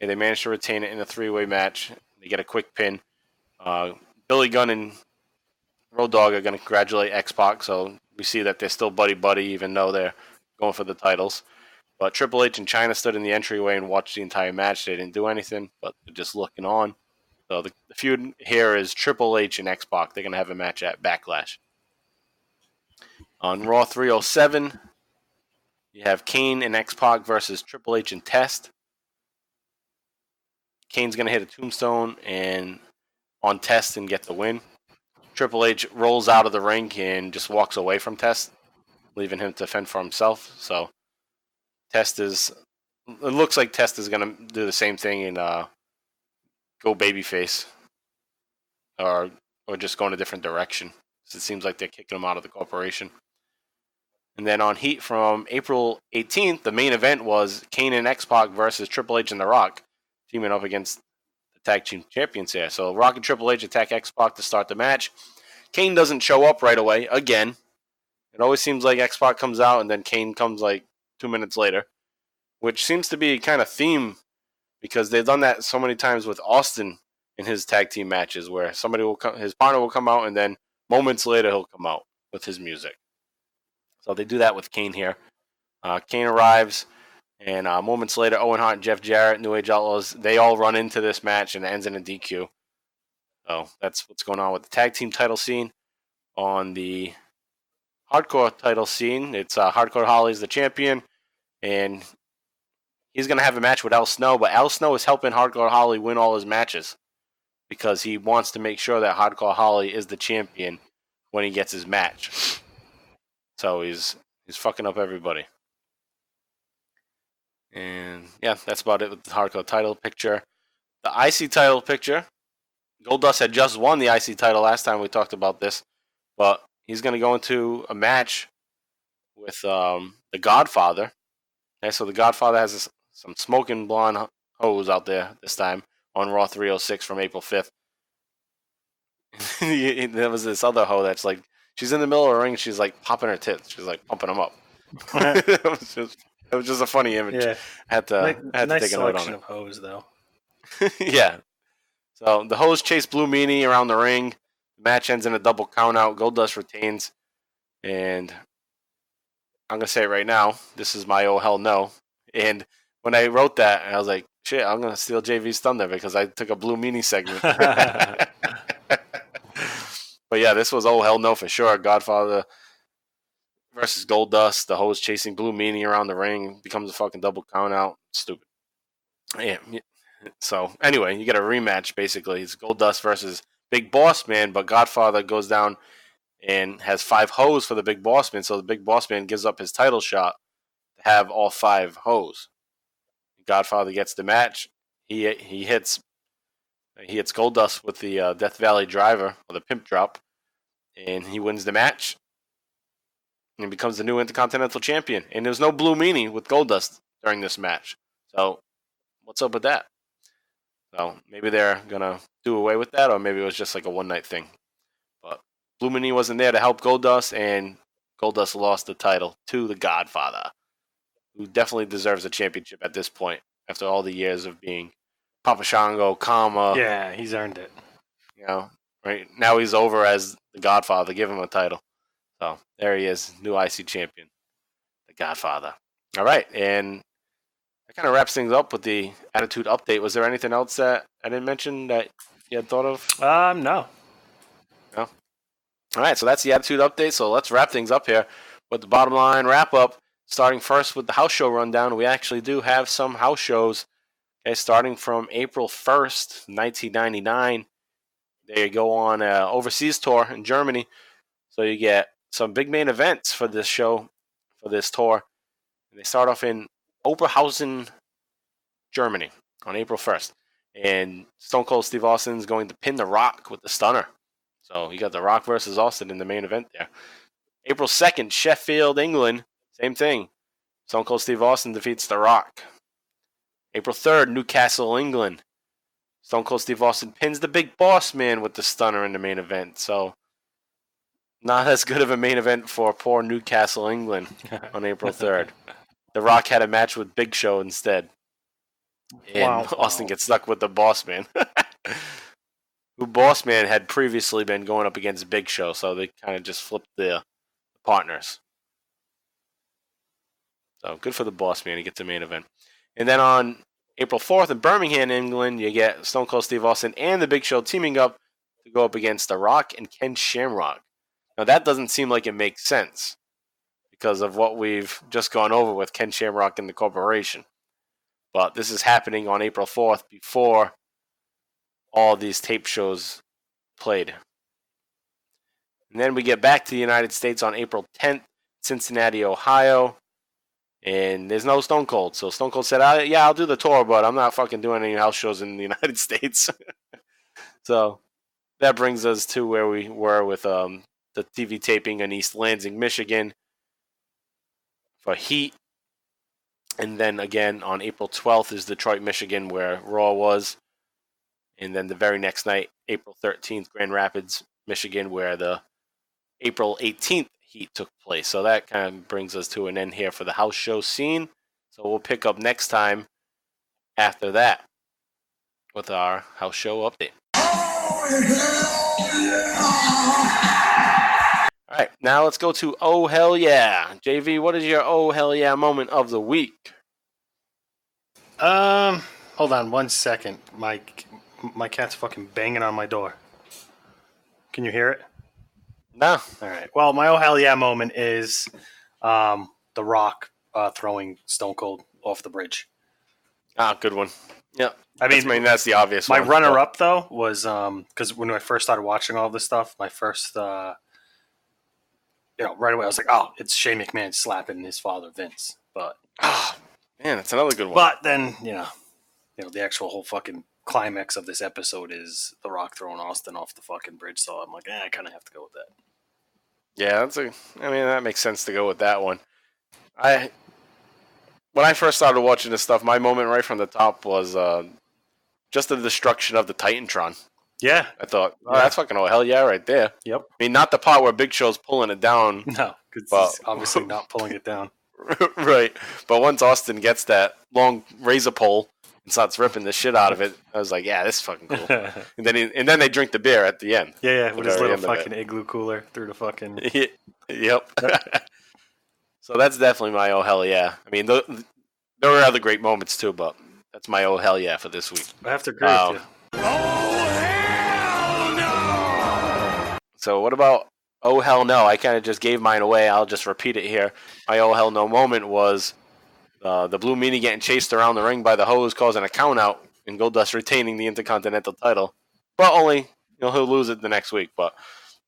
And they manage to retain it in a three-way match. They get a quick pin. Billy Gunn and Road Dogg are going to congratulate X-Pac, so we see that they're still buddy-buddy even though they're going for the titles. But Triple H and Chyna stood in the entryway and watched the entire match. They didn't do anything, but they're just looking on. So the feud here is Triple H and X-Pac. They're going to have a match at Backlash. On Raw 307, you have Kane and X-Pac versus Triple H and Test. Kane's going to hit a tombstone and on Test and get the win. Triple H rolls out of the ring and just walks away from Test, leaving him to fend for himself. So it looks like Test is going to do the same thing and go babyface or just go in a different direction. So it seems like they're kicking him out of the corporation. And then on Heat from April 18th, the main event was Kane and X-Pac versus Triple H and The Rock, teaming up against the tag team champions here. So Rock and Triple H attack X-Pac to start the match. Kane doesn't show up right away, again. It always seems like X-Pac comes out and then Kane comes like 2 minutes later, which seems to be kind of theme because they've done that so many times with Austin in his tag team matches where his partner will come out and then moments later he'll come out with his music. So they do that with Kane here. Kane arrives, and moments later, Owen Hart and Jeff Jarrett, New Age Outlaws, they all run into this match and it ends in a DQ. So that's what's going on with the tag team title scene. On the hardcore title scene, it's Hardcore Holly's the champion, and he's going to have a match with Al Snow, but Al Snow is helping Hardcore Holly win all his matches because he wants to make sure that Hardcore Holly is the champion when he gets his match. So he's fucking up everybody. And yeah, that's about it with the hardcore title picture. The IC title picture, Goldust had just won the IC title last time we talked about this, but he's going to go into a match with the Godfather. Okay, so the Godfather has some smoking blonde hose out there this time on Raw 306 from April 5th. There was this other hoe that's like, she's in the middle of the ring, she's like popping her tits. She's like pumping them up. It was just a funny image. Yeah. I had to nice take a note on selection it. of hoes, though. Yeah. So the hoes chase Blue Meanie around the ring. The match ends in a double countout. Goldust retains. And I'm going to say it right now. This is my oh hell no. And when I wrote that, I was like, shit, I'm going to steal JV's thunder because I took a Blue Meanie segment. But yeah, this was oh hell no for sure. Godfather versus Goldust. The hose chasing Blue Meanie around the ring. Becomes a fucking double count out. Stupid. Yeah. So, anyway, you get a rematch, basically. It's Goldust versus Big Boss Man, but Godfather goes down and has 5 hoes for the Big Boss Man. So the Big Boss Man gives up his title shot to have all 5 hoes. Godfather gets the match. He hits Goldust with the Death Valley Driver, or the Pimp Drop, and he wins the match and becomes the new Intercontinental Champion. And there's no Blue Meanie with Goldust during this match. So what's up with that? So maybe they're going to do away with that, or maybe it was just like a one-night thing. But Blue Meanie wasn't there to help Goldust, and Goldust lost the title to the Godfather, who definitely deserves a championship at this point after all the years of being Papa Shango, Kama. Yeah, he's earned it. You know, right now he's over as the Godfather. Give him a title. So there he is, new IC champion, the Godfather. All right, and that kind of wraps things up with the Attitude Update. Was there anything else that I didn't mention that you had thought of? No. No? All right, so that's the Attitude Update. So let's wrap things up here with the bottom line wrap-up. Starting first with the house show rundown, we actually do have some house shows. Okay, starting from April 1st, 1999. They go on an overseas tour in Germany. So you get some big main events for this show, for this tour. They start off in Oberhausen, Germany on April 1st. And Stone Cold Steve Austin is going to pin The Rock with the stunner. So you got The Rock versus Austin in the main event there. April 2nd, Sheffield, England. Same thing. Stone Cold Steve Austin defeats The Rock. April 3rd, Newcastle, England. Stone Cold Steve Austin pins the Big Boss Man with the stunner in the main event. So, not as good of a main event for poor Newcastle, England on April 3rd. The Rock had a match with Big Show instead. And Austin gets stuck with the Boss Man. Who Boss Man had previously been going up against Big Show. So, they kind of just flipped the partners. So good for the Boss Man. He gets a main event. And then on April 4th in Birmingham, England, you get Stone Cold Steve Austin and the Big Show teaming up to go up against The Rock and Ken Shamrock. Now that doesn't seem like it makes sense because of what we've just gone over with Ken Shamrock and the corporation. But this is happening on April 4th before all these tape shows played. And then we get back to the United States on April 10th, Cincinnati, Ohio. And there's no Stone Cold. So Stone Cold said, I'll do the tour, but I'm not fucking doing any house shows in the United States. So that brings us to where we were with the TV taping in East Lansing, Michigan for Heat. And then again on April 12th is Detroit, Michigan, where Raw was. And then the very next night, April 13th, Grand Rapids, Michigan, where the April 18th Heat took place. So that kind of brings us to an end here for the house show scene. So we'll pick up next time after that with our house show update. All right, now let's go to Oh Hell Yeah. JV, what is your Oh Hell Yeah moment of the week? Hold on 1 second. My cat's fucking banging on my door. Can you hear it? No. All right. Well, my oh hell yeah moment is The Rock throwing Stone Cold off the bridge. Good one. Yeah. I mean that's the obvious one. My runner-up, though, was because when I first started watching all this stuff, my first, right away I was like, oh, it's Shane McMahon slapping his father, Vince. But man, that's another good one. But then, the actual whole fucking climax of this episode is The Rock throwing Austin off the fucking bridge. So I'm like, I kind of have to go with that. Yeah, that makes sense to go with that one. When I first started watching this stuff, my moment right from the top was just the destruction of the Titan Tron. Yeah. I thought, that's fucking oh hell yeah right there. Yep. I mean, not the part where Big Show's pulling it down. No, because he's obviously not pulling it down. Right. But once Austin gets that long razor pole and starts ripping the shit out of it, I was like, yeah, this is fucking cool. and then they drink the beer at the end. Yeah, with his little fucking igloo cooler through the fucking... Yep. So that's definitely my oh hell yeah. I mean, there were other great moments too, but that's my oh hell yeah for this week. I have to agree with you. Oh hell no! So what about oh hell no, I kind of just gave mine away. I'll just repeat it here. My oh hell no moment was the Blue Meanie getting chased around the ring by the hose, causing a count out, and Goldust retaining the Intercontinental title. But only, he'll lose it the next week. But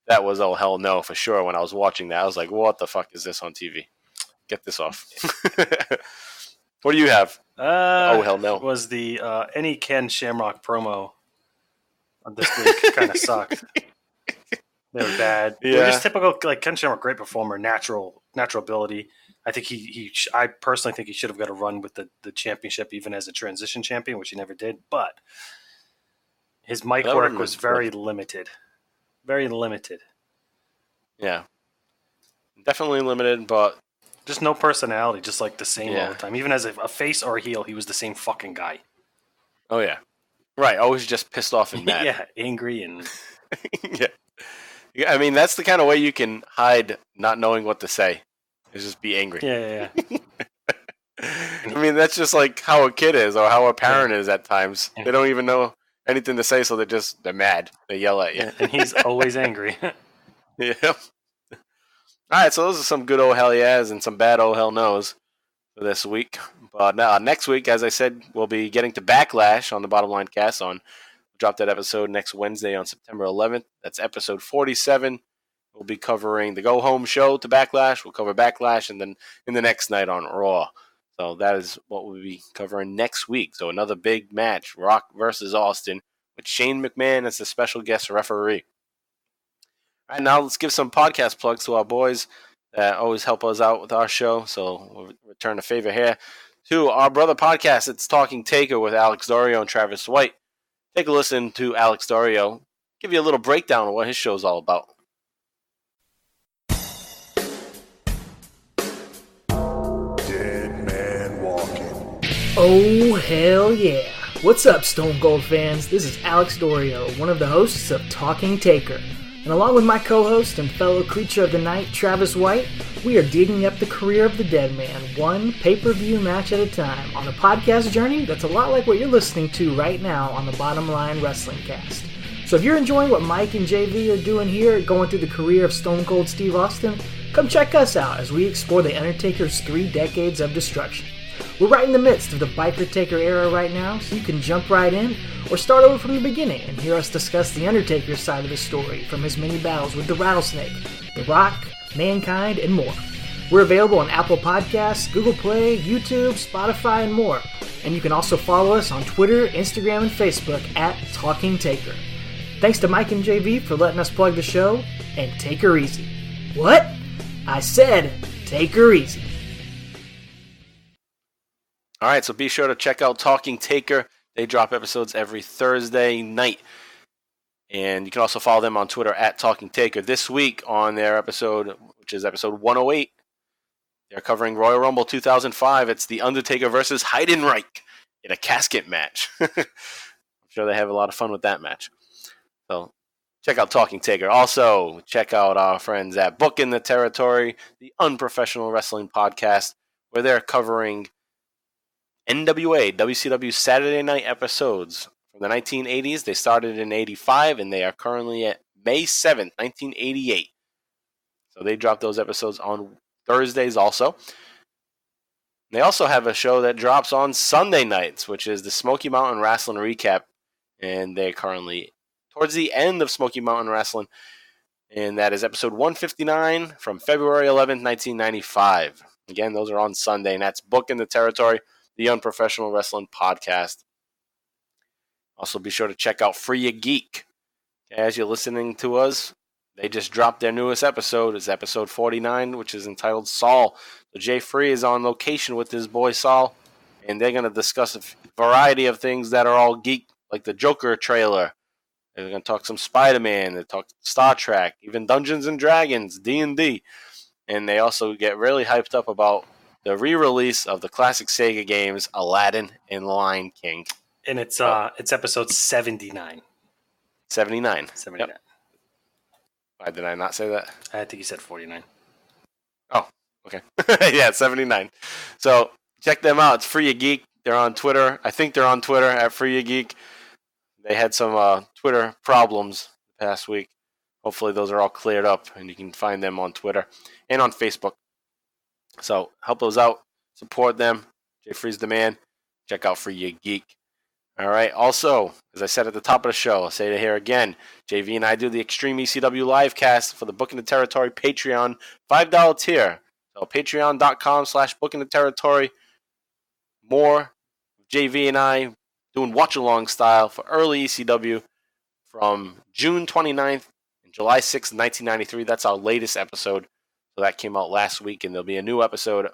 that was oh hell no for sure. When I was watching that, I was like, what the fuck is this on TV? Get this off. What do you have? Oh hell no. Was the any Ken Shamrock promo on this week kind of sucked. They were bad. Yeah. They're just typical, like Ken Shamrock, great performer, natural ability. I think I personally think he should have got a run with the championship, even as a transition champion, which he never did. But his mic work was very limited. Very limited. Yeah. Definitely limited, but just no personality, just like the same all the time. Even as a face or a heel, he was the same fucking guy. Oh, yeah. Right, always just pissed off and mad. Yeah, angry and... Yeah, I mean, that's the kind of way you can hide not knowing what to say, is just be angry. Yeah. I mean, that's just like how a kid is or how a parent is at times. They don't even know anything to say, so they're mad. They yell at you. Yeah, and he's always angry. Yeah. All right, so those are some good oh hell yeahs and some bad oh hell no's for this week. But next week, as I said, we'll be getting to Backlash on the Bottom Line Cast. We'll drop that episode next Wednesday on September 11th. That's episode 47. We'll be covering the Go Home show to Backlash. We'll cover Backlash and then in the next night on Raw. So that is what we'll be covering next week. So another big match, Rock versus Austin, with Shane McMahon as the special guest referee. All right, now let's give some podcast plugs to our boys that always help us out with our show. So we'll return a favor here to our brother podcast. It's Talking Taker with Alex Dorio and Travis White. Take a listen to Alex Dorio, give you a little breakdown of what his show's all about. Dead man walking. Oh, hell yeah. What's up, Stone Cold fans? This is Alex Dorio, one of the hosts of Talking Taker. And along with my co-host and fellow creature of the night, Travis White, we are digging up the career of the dead man, one pay-per-view match at a time, on a podcast journey that's a lot like what you're listening to right now on the Bottom Line Wrestling Cast. So if you're enjoying what Mike and JV are doing here, going through the career of Stone Cold Steve Austin, come check us out as we explore The Undertaker's 3 decades of destruction. We're right in the midst of the Biker Taker era right now, so you can jump right in or start over from the beginning and hear us discuss The Undertaker's side of the story, from his many battles with the Rattlesnake, The Rock, Mankind, and more. We're available on Apple Podcasts, Google Play, YouTube, Spotify, and more. And you can also follow us on Twitter, Instagram, and Facebook at Talking Taker. Thanks to Mike and JV for letting us plug the show, and take her easy. What? I said, take her easy. All right, so be sure to check out Talking Taker. They drop episodes every Thursday night. And you can also follow them on Twitter at Talking Taker. This week on their episode, which is episode 108, they're covering Royal Rumble 2005. It's The Undertaker versus Heidenreich in a casket match. I'm sure they have a lot of fun with that match. So check out Talking Taker. Also, check out our friends at Book in the Territory, the Unprofessional Wrestling Podcast, where they're covering NWA, WCW Saturday Night episodes from the 1980s. They started in 85, and they are currently at May 7th, 1988. So they drop those episodes on Thursdays also. They also have a show that drops on Sunday nights, which is the Smoky Mountain Wrestling Recap, and they're currently towards the end of Smoky Mountain Wrestling, and that is episode 159 from February 11th, 1995. Again, those are on Sunday, and that's Book in the Territory, the Unprofessional Wrestling Podcast. Also, be sure to check out Free a Geek. As you're listening to us, they just dropped their newest episode. It's episode 49, which is entitled Saul. So Jay Free is on location with his boy Saul, and they're going to discuss a variety of things that are all geek, like the Joker trailer. They're going to talk some Spider-Man. They talk Star Trek, even Dungeons and Dragons, D&D. And they also get really hyped up about the re-release of the classic Sega games, Aladdin and Lion King. And it's episode 79. 79. 79. Yep. Why did I not say that? I think you said 49. Oh, okay. Yeah, 79. So check them out. It's Free a Geek. They're on Twitter. I think they're on Twitter at Free a Geek. They had some Twitter problems the past week. hopefully those are all cleared up, and you can find them on Twitter and on Facebook. So help those out. Support them. Jay Freeze the man. Check out Free Your Geek. All right. Also, as I said at the top of the show, I'll say it here again. JV and I do the Extreme ECW live cast for the Booking the Territory Patreon $5 tier. So patreon.com/Booking the Territory. More JV and I doing watch-along style for early ECW from June 29th and July 6th, 1993. That's our latest episode. So that came out last week, and there'll be a new episode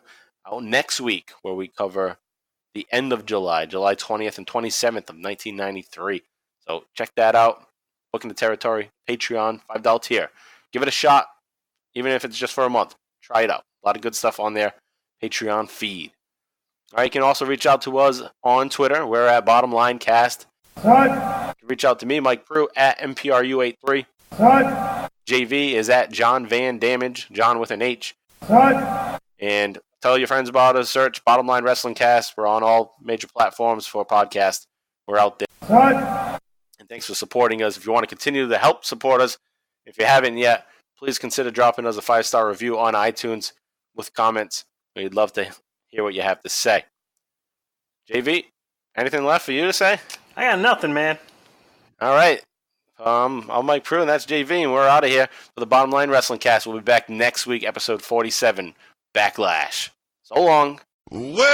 out next week where we cover the end of July, July 20th and 27th of 1993. So check that out. Booking the Territory, Patreon, $5 tier. Give it a shot, even if it's just for a month. Try it out. A lot of good stuff on there. Patreon feed. All right, you can also reach out to us on Twitter. We're at Bottom Line Cast. What? You can reach out to me, Mike Prue, at MPRU83. What? JV is at John Van Damage, John with an H. What? And tell your friends about us. Search Bottom Line Wrestling Cast. We're on all major platforms for podcasts. We're out there. What? And thanks for supporting us. If you want to continue to help support us, if you haven't yet, please consider dropping us a 5-star review on iTunes with comments. We'd love to hear what you have to say. JV, anything left for you to say? I got nothing, man. All right. I'm Mike Prue, and that's JV, and we're out of here for the Bottom Line Wrestling Cast. We'll be back next week, episode 47, Backlash. So long. Well,